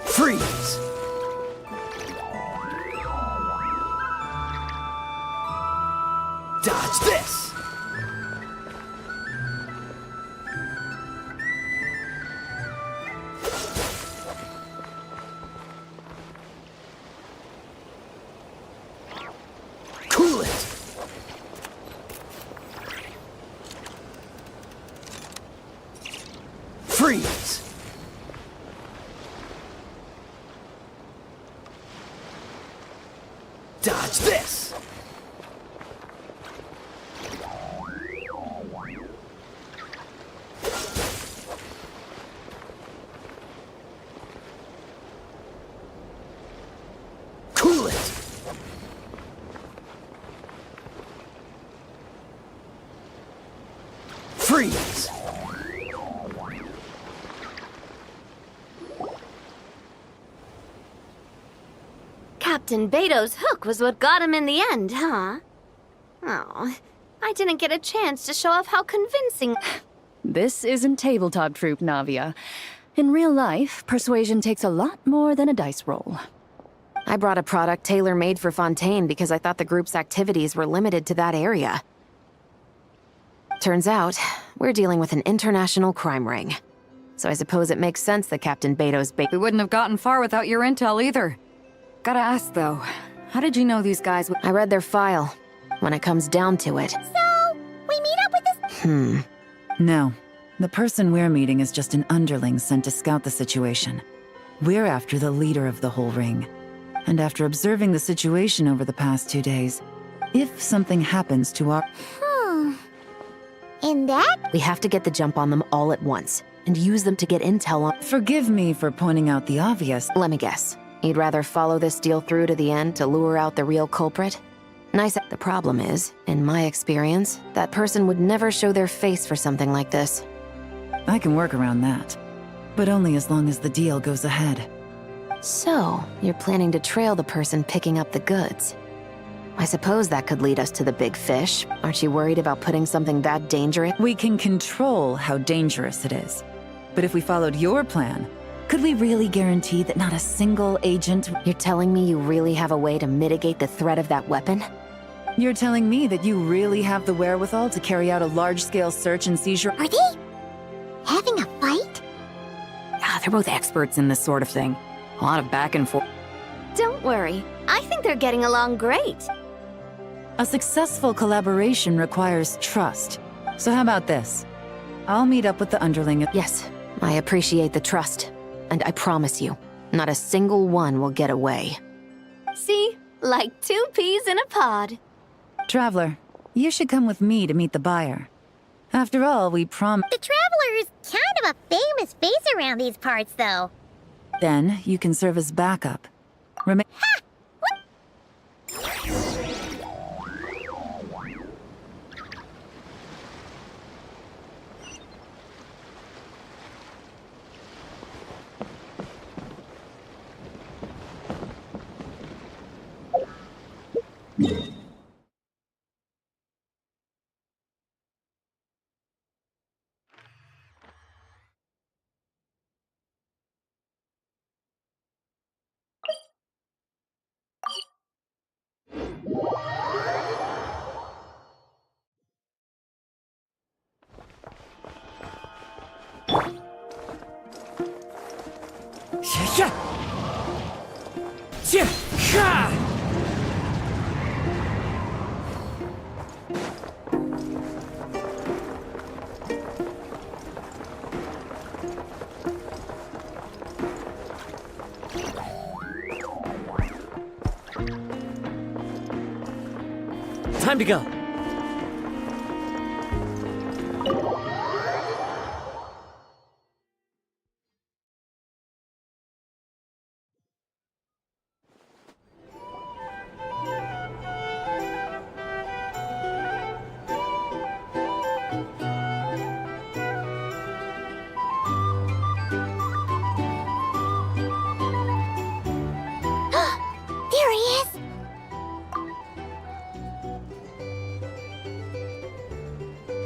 Freeze! Dodge this! Cool it! Freeze! Dodge this! Cool it! Freeze! Captain Beto's hook was what got him in the end, huh? Oh, I didn't get a chance to show off how convincing. This isn't tabletop troop, Navia. In real life, persuasion takes a lot more than a dice roll. I brought a product tailor-made for Fontaine because I thought the group's activities were limited to that area. Turns out, we're dealing with an international crime ring. So I suppose it makes sense that Captain Beto's We wouldn't have gotten far without your intel either. Gotta ask, though, how did you know these guys would— I read their file. When it comes down to it. So, we meet up with this— No. The person we're meeting is just an underling sent to scout the situation. We're after the leader of the whole ring. And after observing the situation over the past 2 days, if something happens to our— In that? We have to get the jump on them all at once, and use them to get intel on— Forgive me for pointing out the obvious. Let me guess. You'd rather follow this deal through to the end to lure out the real culprit? Nice. The problem is, in my experience, that person would never show their face for something like this. I can work around that. But only as long as the deal goes ahead. So, you're planning to trail the person picking up the goods. I suppose that could lead us to the big fish. Aren't you worried about putting something that dangerous? We can control how dangerous it is. But if we followed your plan, could we really guarantee that not a single agent... You're telling me you really have a way to mitigate the threat of that weapon? You're telling me that you really have the wherewithal to carry out a large-scale search and seizure? Are they having a fight? They're both experts in this sort of thing. A lot of back and forth. Don't worry. I think they're getting along great. A successful collaboration requires trust. So how about this? I'll meet up with the underling. Yes, I appreciate the trust. And I promise you, not a single one will get away. See? Like 2 peas in a pod. Traveler, you should come with me to meet the buyer. After all, we prom- The Traveler is kind of a famous face around these parts, though. Then you can serve as backup. Rema- Ha! Time to go. There he is!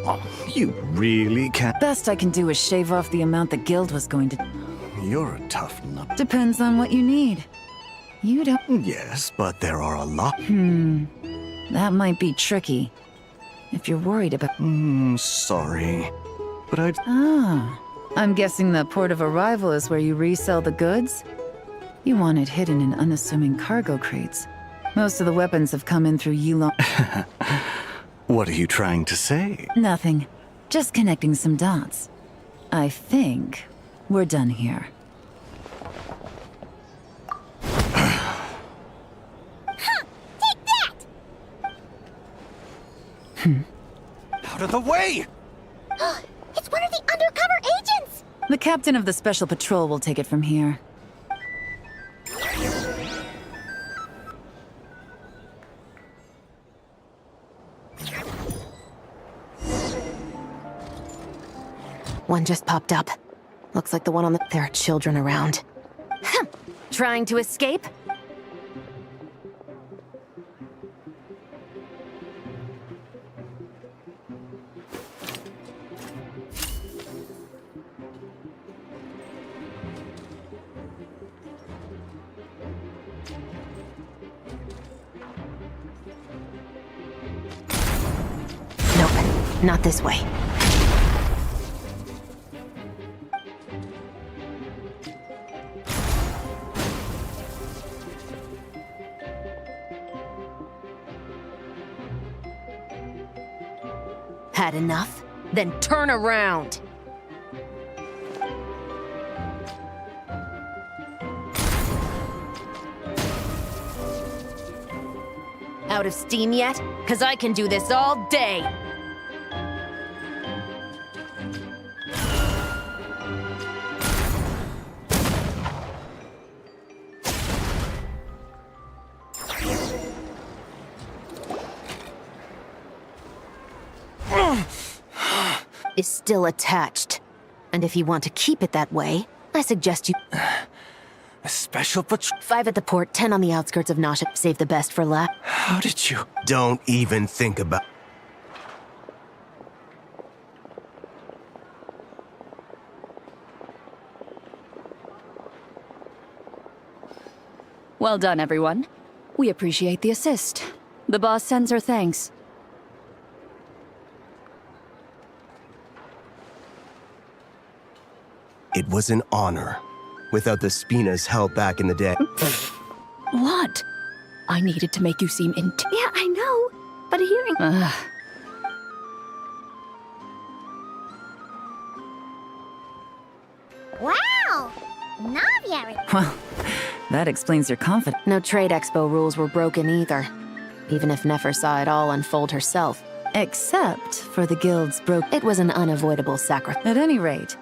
Oh, you really can't. Best I can do is shave off the amount the guild was going to... You're a tough nut. Depends on what you need. You don't... Yes, but there are a lot. That might be tricky. If you're worried about... Sorry. But I'd... Ah, I'm guessing the port of arrival is where you resell the goods? You want it hidden in unassuming cargo crates. Most of the weapons have come in through Yulong... What are you trying to say? Nothing. Just connecting some dots. I think we're done here. Take that! Out of the way! It's one of the undercover agents! The captain of the Special Patrol will take it from here. One just popped up. Looks like the one on the... There are children around. Trying to escape? Nope, not this way. Had enough? Then turn around! Out of steam yet? 'Cause I can do this all day! Is still attached. And if you want to keep it that way, I suggest you... A special patrol? 5 at the port, 10 on the outskirts of Nasha. Save the best for last. How did you? Don't even think about. Well done, everyone. We appreciate the assist. The boss sends her thanks. It was an honor. Without the Spina's help back in the day. What? I needed to make you seem Yeah, I know. But hearing. Wow! Navia! Well, that explains your confidence. No trade expo rules were broken either. Even if Nefer saw it all unfold herself. Except for the guild's broke. It was an unavoidable sacrifice. At any rate,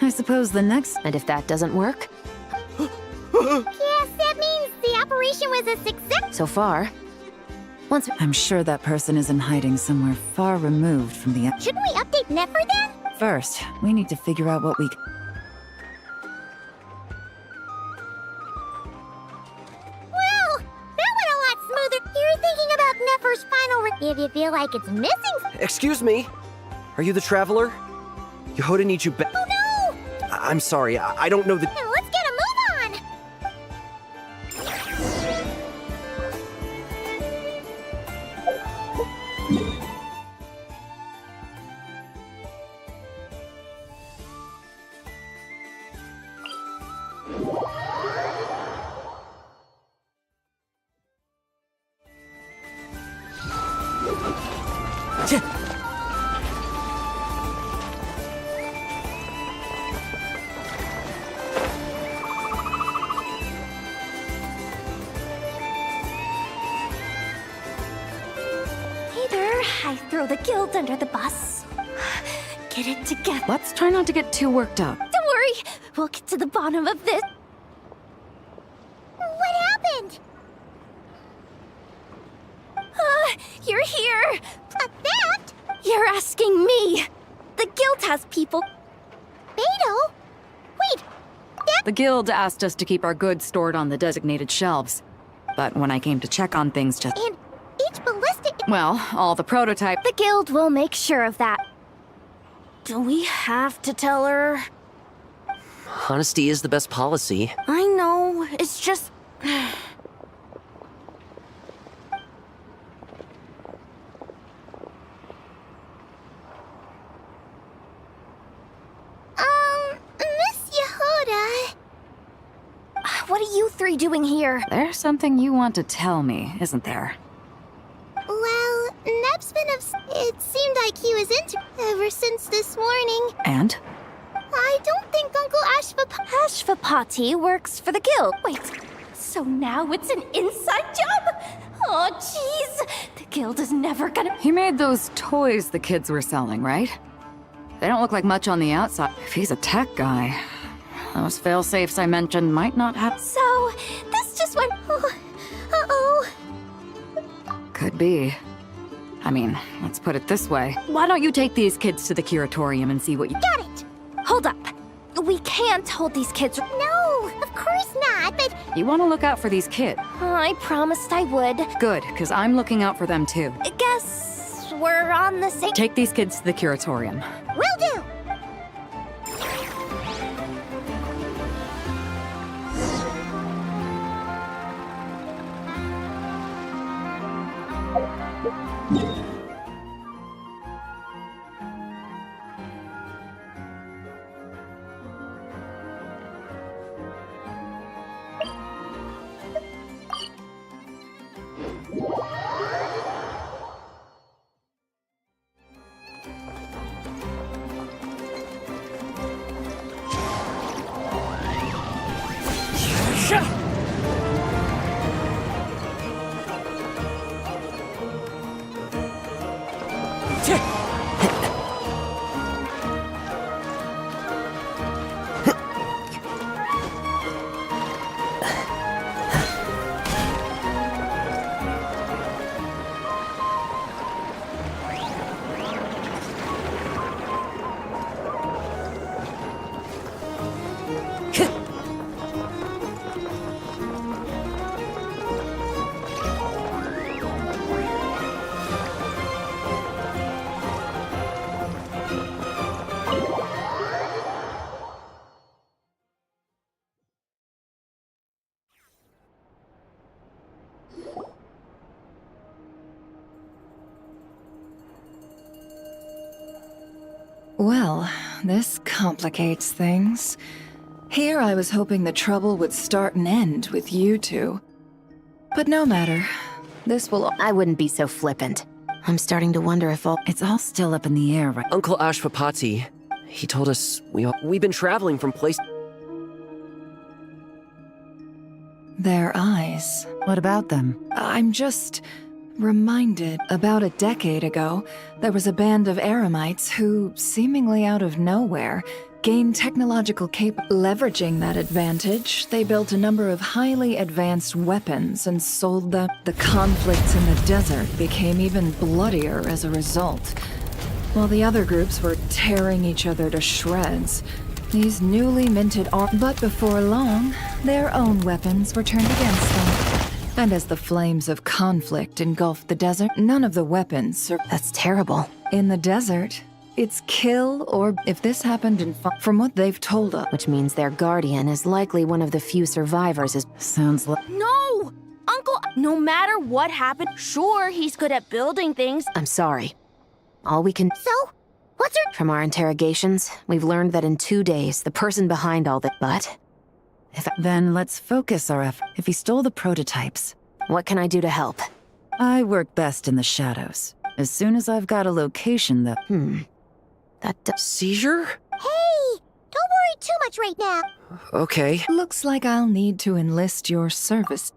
I suppose the next. And if that doesn't work? Yes, that means the operation was a success. So far. I'm sure that person is in hiding somewhere far removed from the. Shouldn't we update Nefer then? First, we need to figure out what we. Well, that went a lot smoother. You're thinking about Nefer's final if you feel like it's missing. Excuse me? Are you the Traveler? Yehoda needs you back. Oh no! I'm sorry, I don't know the. Now let's get a move on! I throw the guild under the bus. Get it together. Let's try not to get too worked up. Don't worry, we'll get to the bottom of this. What happened? You're here. That? You're asking me. The guild has people. Beto? Wait, The guild asked us to keep our goods stored on the designated shelves. But when I came to check on things just... and each ballistic... Well, all the prototype... The guild will make sure of that. Do we have to tell her? Honesty is the best policy. I know, it's just... Miss Yehoda... What are you three doing here? There's something you want to tell me, isn't there? Well, Neb's been it seemed like he was into ever since this morning. And? I don't think Uncle Ashvapati works for the guild. Wait, so now it's an inside job? Oh, jeez. The guild is never gonna... He made those toys the kids were selling, right? They don't look like much on the outside. If he's a tech guy, those fail-safes I mentioned might not have... So, this just went... Uh-oh. Could be. I mean, let's put it this way. Why don't you take these kids to the curatorium and see what you... Got it! Hold up. We can't hold these kids... No, of course not, but... You want to look out for these kids. I promised I would. Good, because I'm looking out for them too. I guess we're on the same... Take these kids to the curatorium. Will do! Well, this complicates things. Here I was hoping the trouble would start and end with you two. But no matter. This will... I wouldn't be so flippant. I'm starting to wonder if all... It's all still up in the air, right? Uncle Ashpapati, he told us we've been traveling from place... Their eyes. What about them? I'm just reminded, about a decade ago, there was a band of Eremites who, seemingly out of nowhere, gained technological leveraging that advantage, they built a number of highly advanced weapons and sold them. The conflicts in the desert became even bloodier as a result. While the other groups were tearing each other to shreds, these newly minted but before long, their own weapons were turned against them. And as the flames of conflict engulfed the desert, none of the weapons That's terrible. In the desert, it's kill or if this happened from what they've told us. Which means their guardian is likely one of the few survivors Sounds like... No! Uncle, no matter what happened, sure, he's good at building things. I'm sorry. All we can... So? What's her... From our interrogations, we've learned that in 2 days, the person behind all that... But... Then let's focus our effort. If he stole the prototypes... What can I do to help? I work best in the shadows. As soon as I've got a location that... Seizure? Hey! Don't worry too much right now. Okay. Looks like I'll need to enlist your service.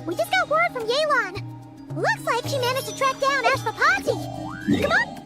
We just got word from Yelan. Looks like she managed to track down Ashpapati. Come on!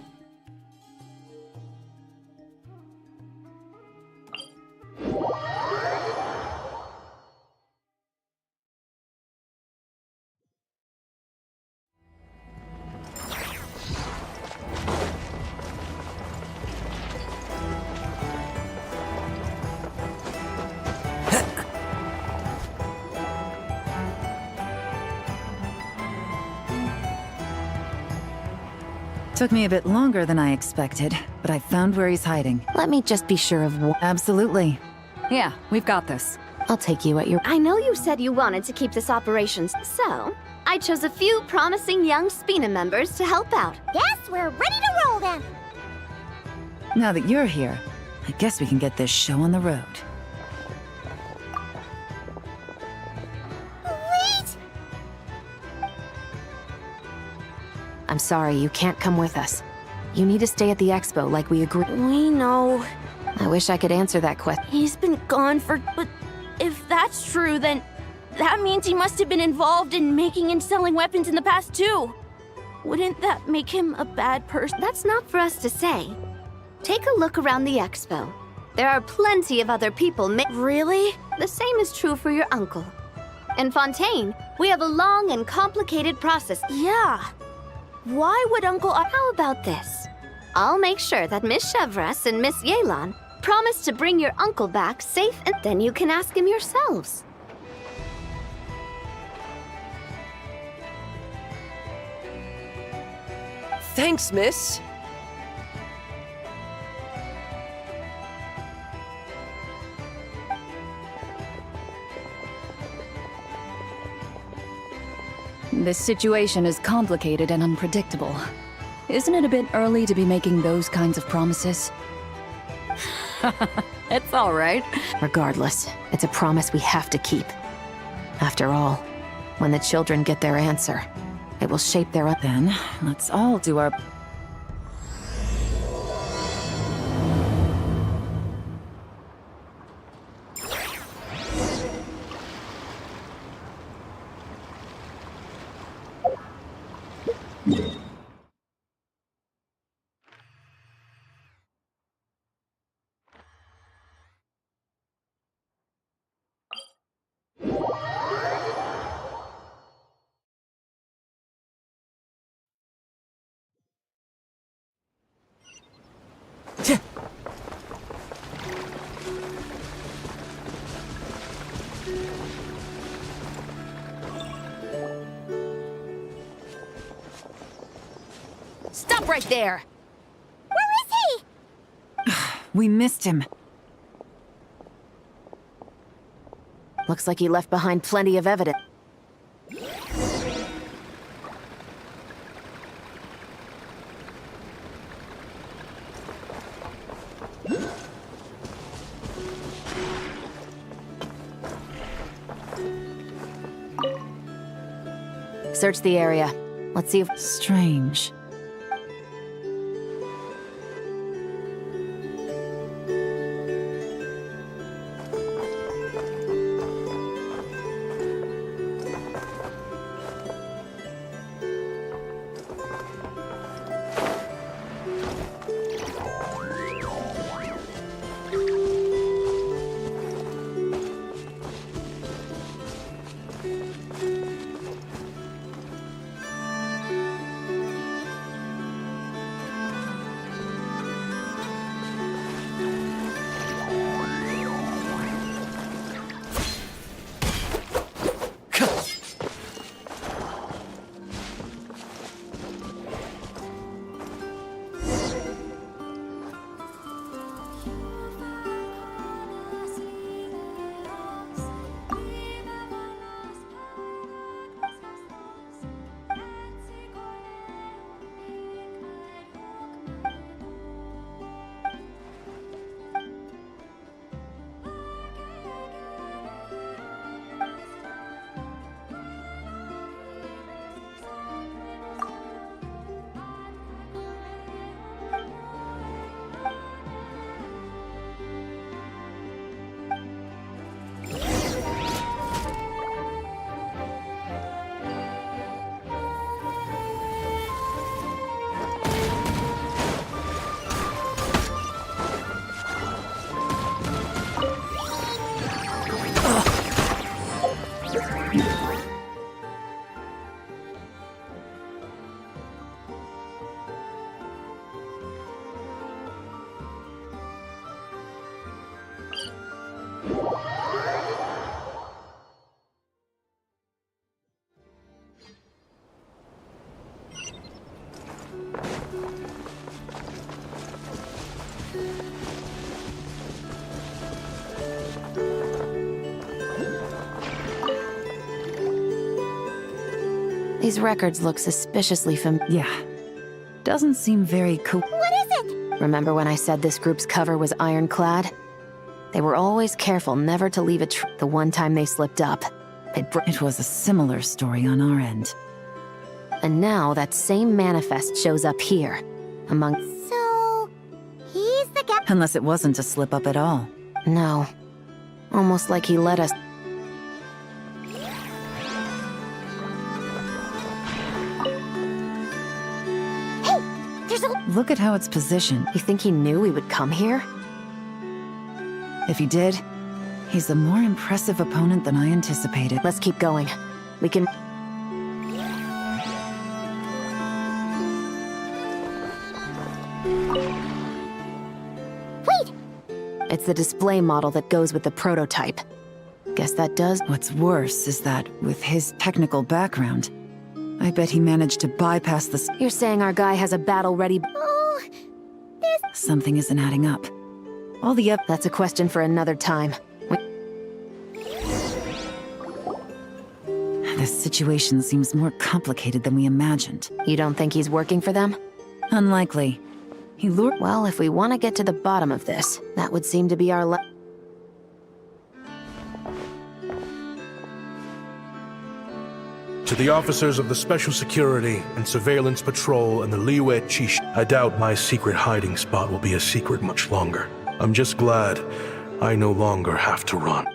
Took me a bit longer than I expected, but I found where he's hiding. Let me just be sure of what... Absolutely. Yeah, we've got this. I'll take you at your... I know you said you wanted to keep this operation, so I chose a few promising young Spina members to help out. Guess we're ready to roll then. Now that you're here, I guess we can get this show on the road. Wait! I'm sorry, you can't come with us. You need to stay at the expo like we agreed. We know. I wish I could answer that question. He's been gone for... But if that's true, then that means he must have been involved in making and selling weapons in the past too. Wouldn't that make him a bad person? That's not for us to say. Take a look around the expo. There are plenty of other people Really? The same is true for your uncle. In Fontaine, we have a long and complicated process. Yeah. Why would Uncle... How about this? I'll make sure that Miss Chevres and Miss Yelan promise to bring your uncle back safe, and then you can ask him yourselves. Thanks, miss. This situation is complicated and unpredictable. Isn't it a bit early to be making those kinds of promises? It's all right. Regardless, it's a promise we have to keep. After all, when the children get their answer, it will shape their... Then, let's all do our... Stop right there! Where is he? We missed him. Looks like he left behind plenty of evidence. Search the area. Let's see if... Strange. These records look suspiciously familiar. Yeah. Doesn't seem very cool. What is it? Remember when I said this group's cover was ironclad? They were always careful never to leave the one time they slipped up. It was a similar story on our end. And now that same manifest shows up here, among... So... he's the guy... Unless it wasn't a slip-up at all. No. Almost like he let us... Look at how it's positioned. You think he knew we would come here? If he did, he's a more impressive opponent than I anticipated. Let's keep going. We can... Wait! It's the display model that goes with the prototype. Guess that does... What's worse is that, with his technical background, I bet he managed to bypass the... You're saying our guy has a battle-ready... Oh... there's... Something isn't adding up. All the That's a question for another time. This situation seems more complicated than we imagined. You don't think he's working for them? Unlikely. He lured... Well, if we want to get to the bottom of this, that would seem to be our To the officers of the Special Security and Surveillance Patrol and the Liyue Chish, I doubt my secret hiding spot will be a secret much longer. I'm just glad I no longer have to run.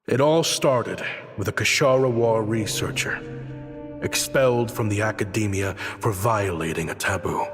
It all started with a Kashara War researcher, expelled from the academia for violating a taboo.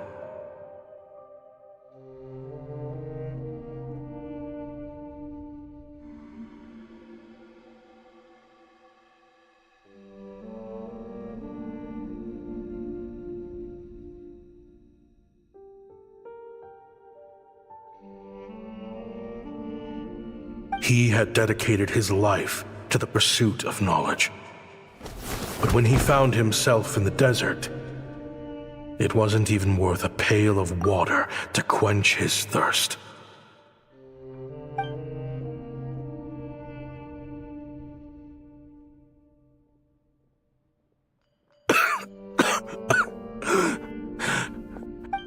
He had dedicated his life to the pursuit of knowledge. But when he found himself in the desert, it wasn't even worth a pail of water to quench his thirst.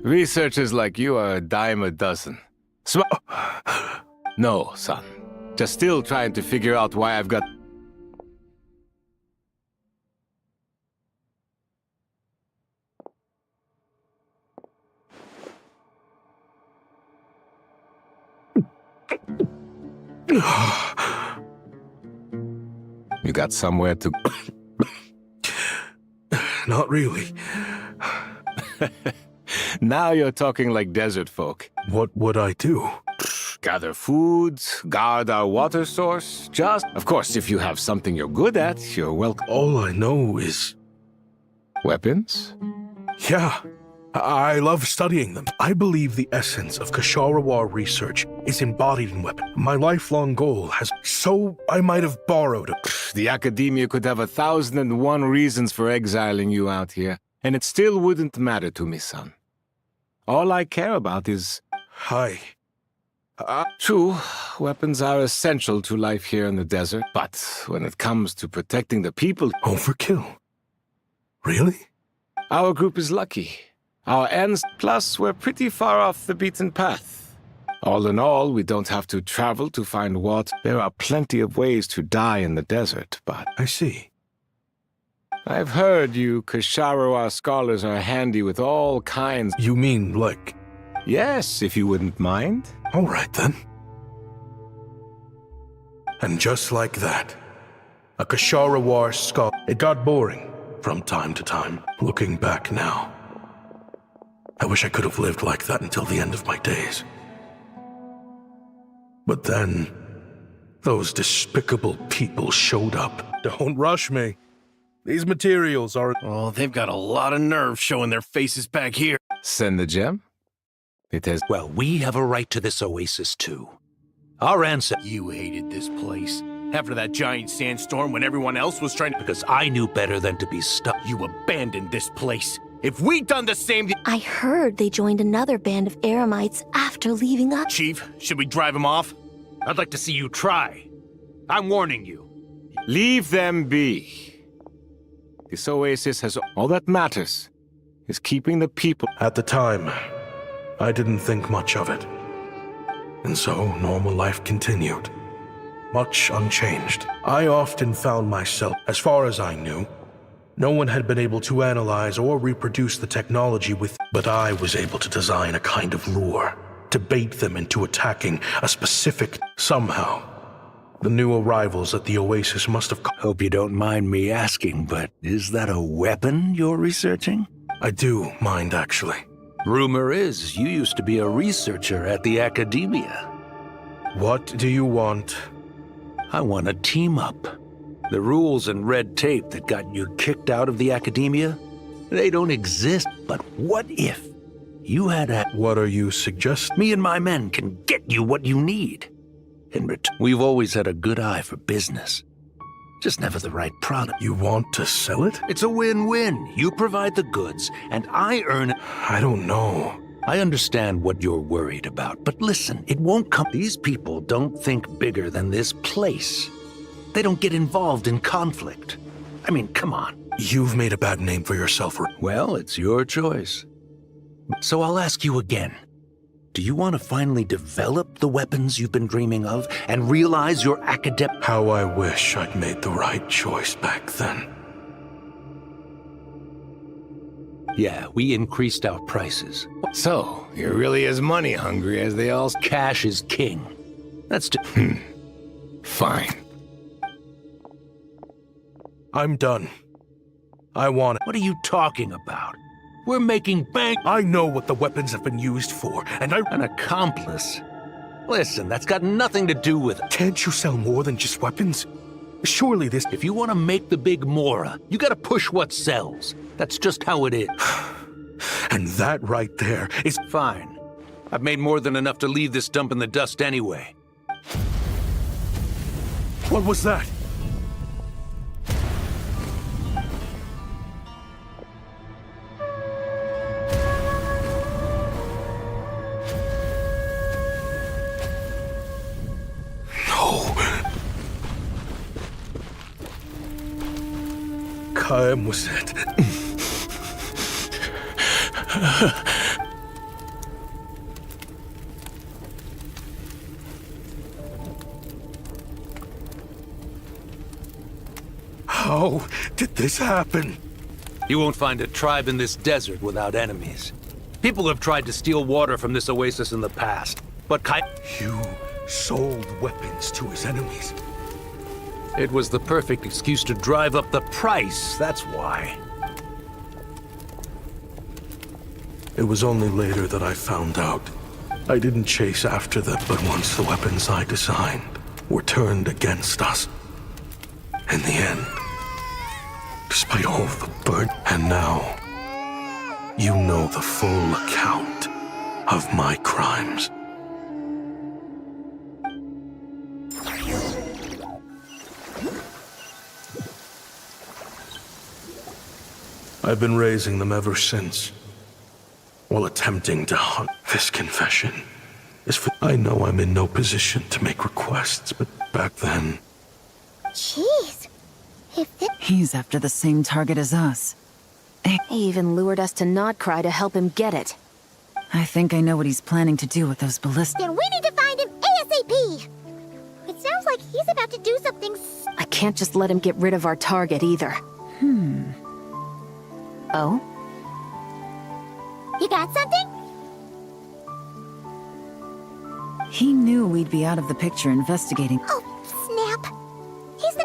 Researchers like you are a dime a dozen. No, son. Just still trying to figure out why I've got... You got somewhere to... Not really. Now you're talking like desert folk. What would I do? Gather foods, guard our water source. Just, of course, if you have something you're good at, you're welcome. All I know is... Weapons? Yeah, I love studying them. I believe the essence of Kashara War research is embodied in weapons. My lifelong goal has... So I might have borrowed it. The academia could have 1,001 reasons for exiling you out here, and it still wouldn't matter to me, son. All I care about is... Hi. True, weapons are essential to life here in the desert, but when it comes to protecting the people... Overkill? Really? Our group is lucky. Our ends, plus we're pretty far off the beaten path. All in all, we don't have to travel to find water. There are plenty of ways to die in the desert, but... I see. I've heard you Kashara scholars are handy with all kinds... You mean, like... Yes, if you wouldn't mind. All right, then. And just like that, a Kashara War scholar... It got boring from time to time. Looking back now, I wish I could have lived like that until the end of my days. But then, those despicable people showed up. Don't rush me. These materials are... Oh, they've got a lot of nerve showing their faces back here. Send the gem? It has... Well, we have a right to this oasis, too. Our ancestors... You hated this place. After that giant sandstorm when everyone else was trying to... Because I knew better than to be stuck. You abandoned this place. If we'd done the same... I heard they joined another band of Eremites after leaving us. Chief, should we drive him off? I'd like to see you try. I'm warning you. Leave them be. This oasis has... All that matters is keeping the people... At the time, I didn't think much of it. And so, normal life continued. Much unchanged. I often found myself, as far as I knew, no one had been able to analyze or reproduce the technology with... But I was able to design a kind of lure to bait them into attacking a specific... Somehow, the new arrivals at the oasis must have... Hope you don't mind me asking, but is that a weapon you're researching? I do mind, actually. Rumor is you used to be a researcher at the academia. What do you want? I want to team up. The rules and red tape that got you kicked out of the academia, they don't exist. But what if you had a... What are you suggesting? Me and my men can get you what you need. In return, we've always had a good eye for business. Just never the right product. You want to sell it? It's a win-win. You provide the goods, and I earn it. I don't know. I understand what you're worried about, but listen, it won't come. These people don't think bigger than this place. They don't get involved in conflict. I mean, come on. You've made a bad name for yourself. Well, it's your choice. So I'll ask you again. Do you want to finally develop the weapons you've been dreaming of and realize your academic... How I wish I'd made the right choice back then. Yeah, we increased our prices. So, you're really as money hungry as they all... Cash is king. That's... Fine. I'm done. I want it. What are you talking about? We're making bank. I know what the weapons have been used for, and An accomplice? Listen, that's got nothing to do with it. Can't you sell more than just weapons? Surely this... If you want to make the big Mora, you gotta push what sells. That's just how it is. And that right there is... Fine. I've made more than enough to leave this dump in the dust anyway. What was that? Kaem was it. How did this happen? You won't find a tribe in this desert without enemies. People have tried to steal water from this oasis in the past, but You sold weapons to his enemies. It was the perfect excuse to drive up the price, that's why. It was only later that I found out. I didn't chase after them, but once the weapons I designed were turned against us. In the end, despite all the burden, and now, you know the full account of my crimes. I've been raising them ever since, while attempting to hunt. This confession is for... I know I'm in no position to make requests, but back then... Jeez. He's after the same target as us. He even lured us to Nodcry to help him get it. I think I know what he's planning to do with those ballistas. Then we need to find him ASAP! It sounds like he's about to do something I can't just let him get rid of our target either. Oh? You got something? He knew we'd be out of the picture investigating. Oh, snap.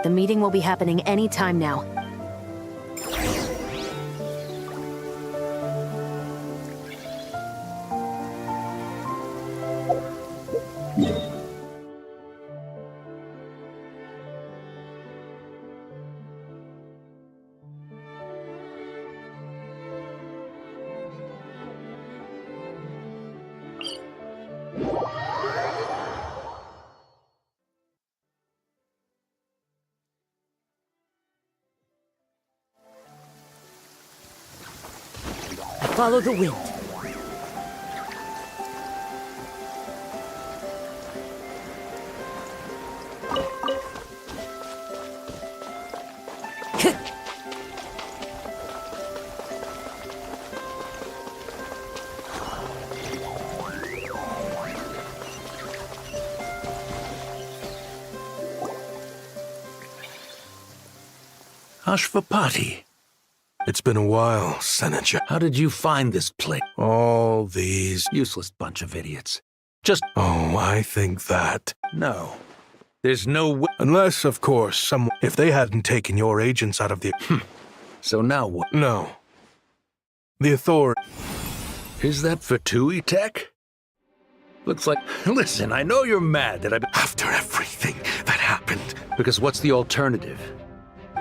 The meeting will be happening any time now. Follow the wind. Ashvapati. It's been a while, Senator. How did you find this place? All these... Useless bunch of idiots. Just... Oh, I think that... No. There's no way... Unless, of course, if they hadn't taken your agents out of the... So now what? No. The authority... Is that Fatui tech? Looks like... Listen, I know you're mad that After everything that happened... Because what's the alternative?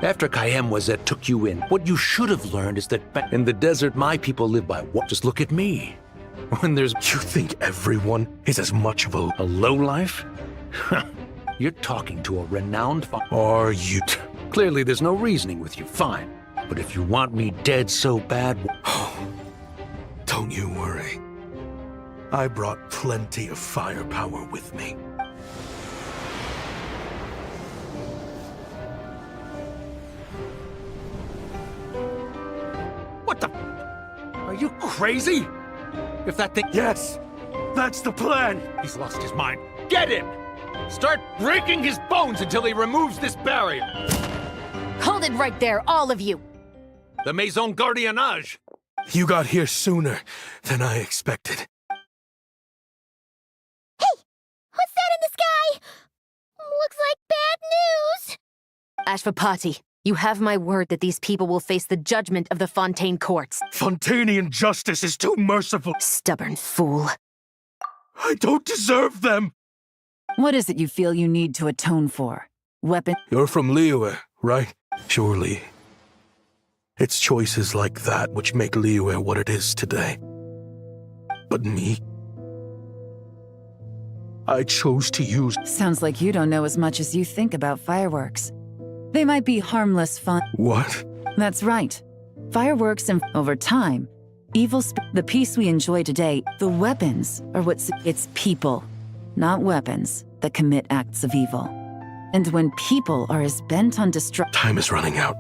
After Kaem was that took you in, what you should have learned is that back in the desert, my people live by what? Just look at me. When there's... You think everyone is as much of a lowlife? You're talking to a renowned... Are you... Clearly there's no reasoning with you, fine. But if you want me dead so bad... Don't you worry. I brought plenty of firepower with me. What the... Are you crazy? If that thing... Yes! That's the plan! He's lost his mind. Get him! Start breaking his bones until he removes this barrier! Hold it right there, all of you! The Maison Gardiennage! You got here sooner than I expected. Hey! What's that in the sky? Looks like bad news! Ashvapati, You have my word that these people will face the judgment of the Fontaine courts. Fontanian justice is too merciful. Stubborn fool. I don't deserve them! What is it you feel you need to atone for? Weapon? You're from Liyue, right? Surely. It's choices like that which make Liyue what it is today. But me? I chose to use... Sounds like you don't know as much as you think about fireworks. They might be harmless fun. What? That's right. Fireworks and over time, the peace we enjoy today, the weapons are it's people, not weapons, that commit acts of evil. And when people are as bent on Time is running out.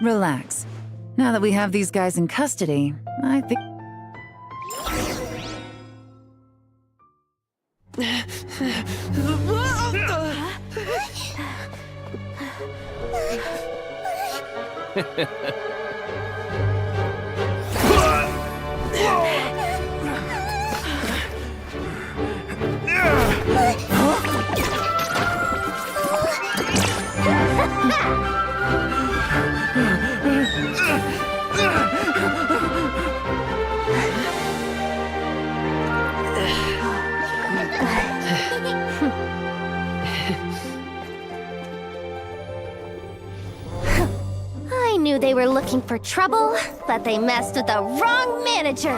Relax. Now that we have these guys in custody, I think... I knew they were looking for trouble, but they messed with the wrong manager.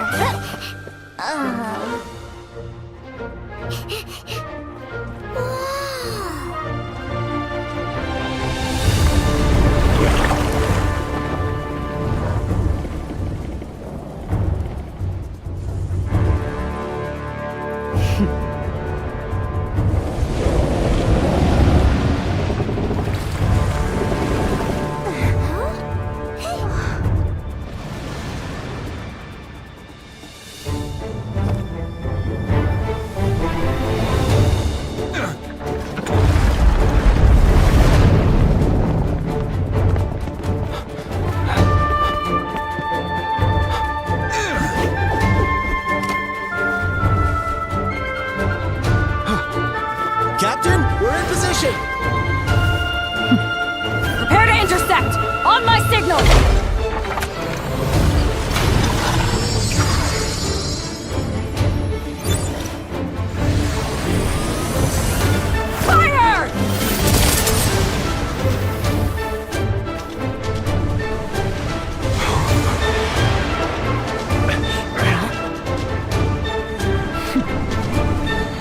Captain, we're in position! Prepare to intersect! On my signal! Fire!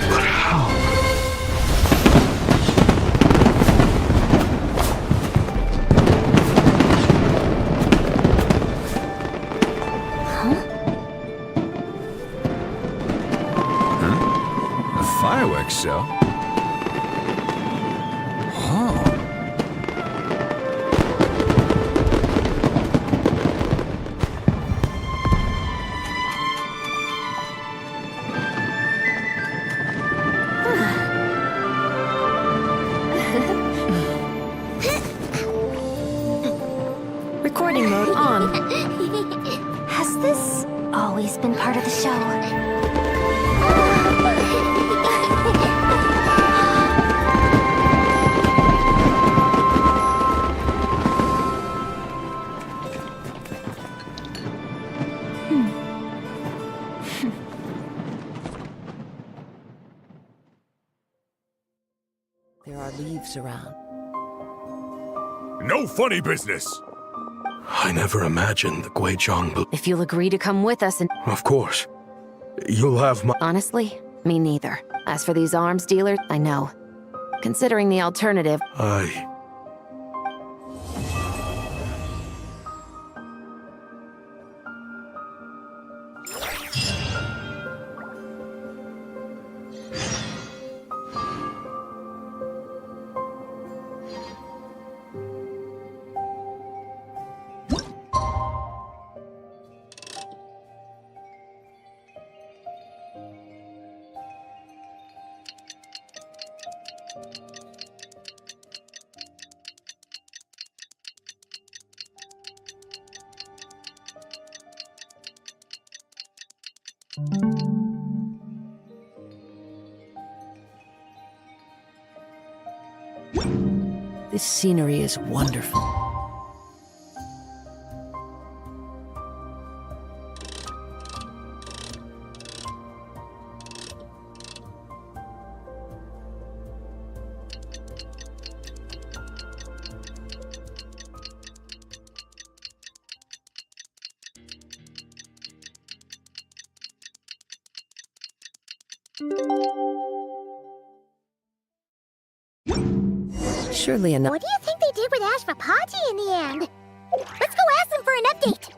But how? Fireworks show? Oh. Recording mode on. Has this always been part of the show? There are leaves around. No funny business! I never imagined the Guizhong... If you'll agree to come with us and... Of course. You'll have my... Honestly, me neither. As for these arms dealers, I know. Considering the alternative... This scenery is wonderful. Surely enough. What do you think they did with Ashvapati in the end? Let's go ask them for an update.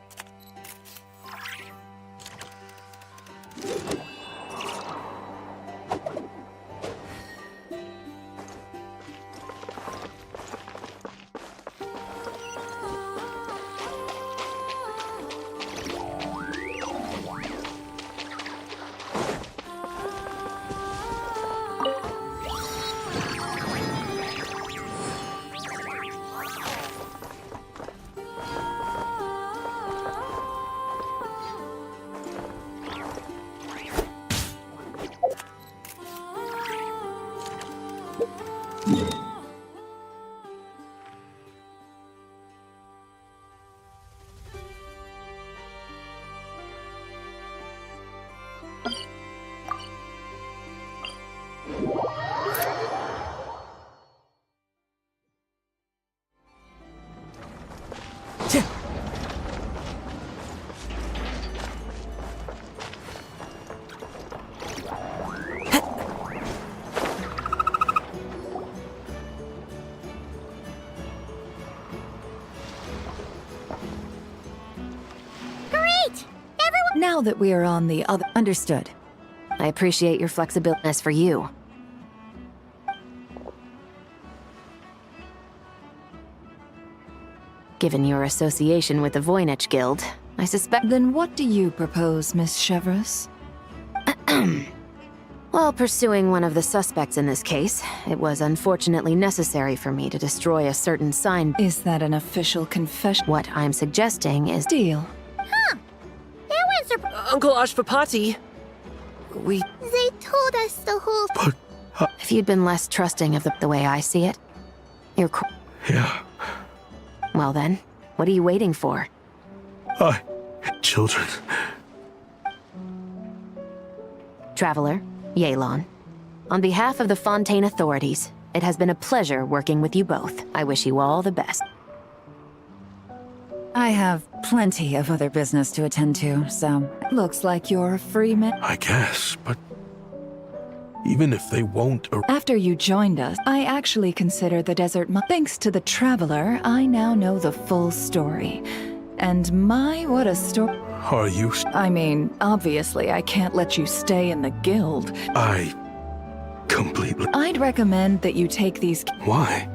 Now that we are on the other... Understood. I appreciate your flexibility. As for you, given your association with the Voynich Guild, I suspect... Then what do you propose, Miss Chevreuse? While pursuing one of the suspects in this case, it was unfortunately necessary for me to destroy a certain sign. Is that an official confession? What I'm suggesting is... Deal. Huh. That was Uncle Ashvapati! They told us the whole... But... If you'd been less trusting of the way I see it, you're... Yeah. Well then, what are you waiting for? Children. Traveler, Yelan. On behalf of the Fontaine authorities, it has been a pleasure working with you both. I wish you all the best. I have plenty of other business to attend to, so... Looks like you're a free man. I guess, but... Even if they won't... After you joined us, I actually consider the desert... Thanks to the Traveler, I now know the full story. And my, what a story... Are you... I mean, obviously I can't let you stay in the guild. I... completely... I'd recommend that you take these... Why?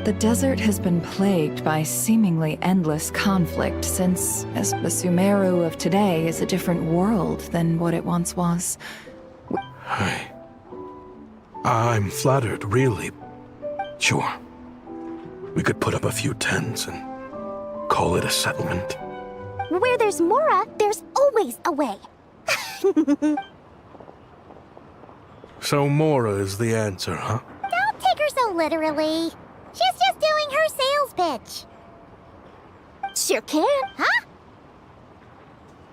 The desert has been plagued by seemingly endless conflict since as the Sumeru of today is a different world than what it once was. I'm flattered, really. Sure. We could put up a few tents and call it a settlement. Where there's Mora, there's always a way. So Mora is the answer, huh? Don't take her so literally. She's just doing her sales pitch. Sure can. Huh?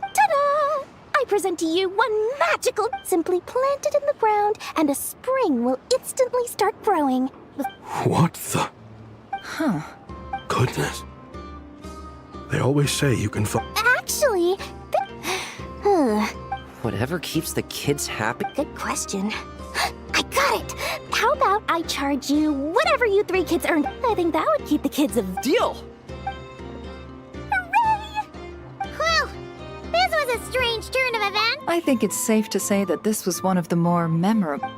Ta-da! I present to you one magical... Simply plant it in the ground, and a spring will instantly start growing. What the... Huh. Goodness. They always say you can Actually... Whatever keeps the kids happy? Good question. I got it! How about I charge you whatever you three kids earned? I think that would keep the kids of... Deal! Hooray! Well, this was a strange turn of events. I think it's safe to say that this was one of the more memorable...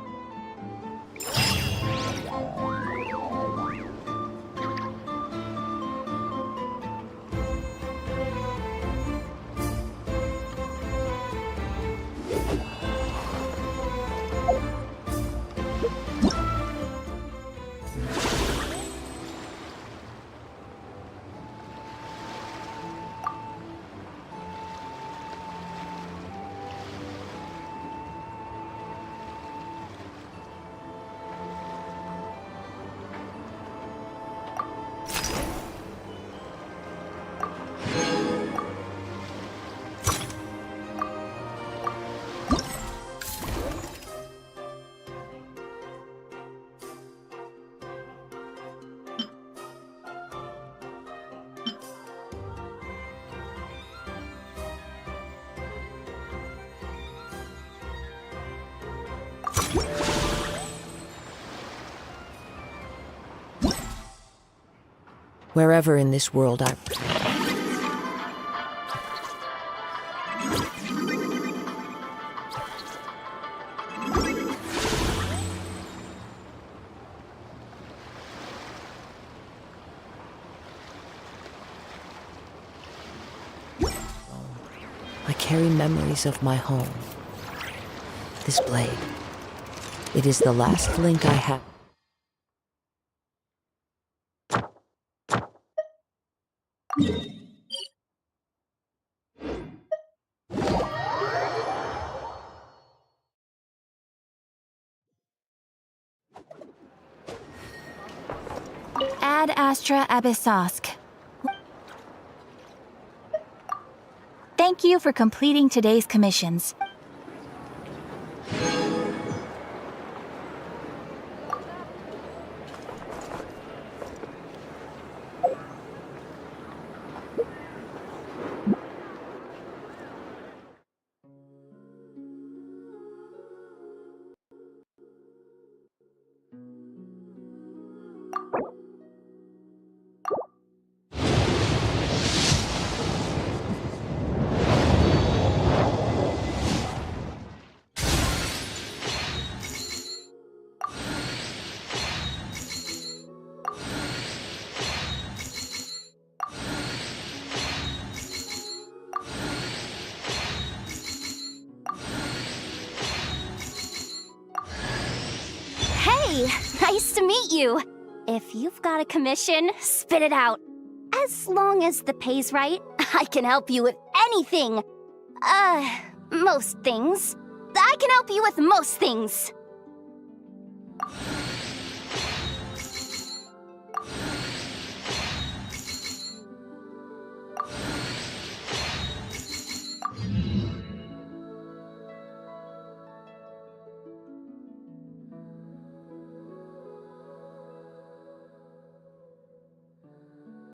Wherever in this world I... I carry memories of my home. This blade. It is the last link I have. Ad Astra Abyssosk. Thank you for completing today's commissions. Hey, nice to meet you. If you've got a commission, spit it out. As long as the pay's right, I can help you with anything. Most things. I can help you with most things.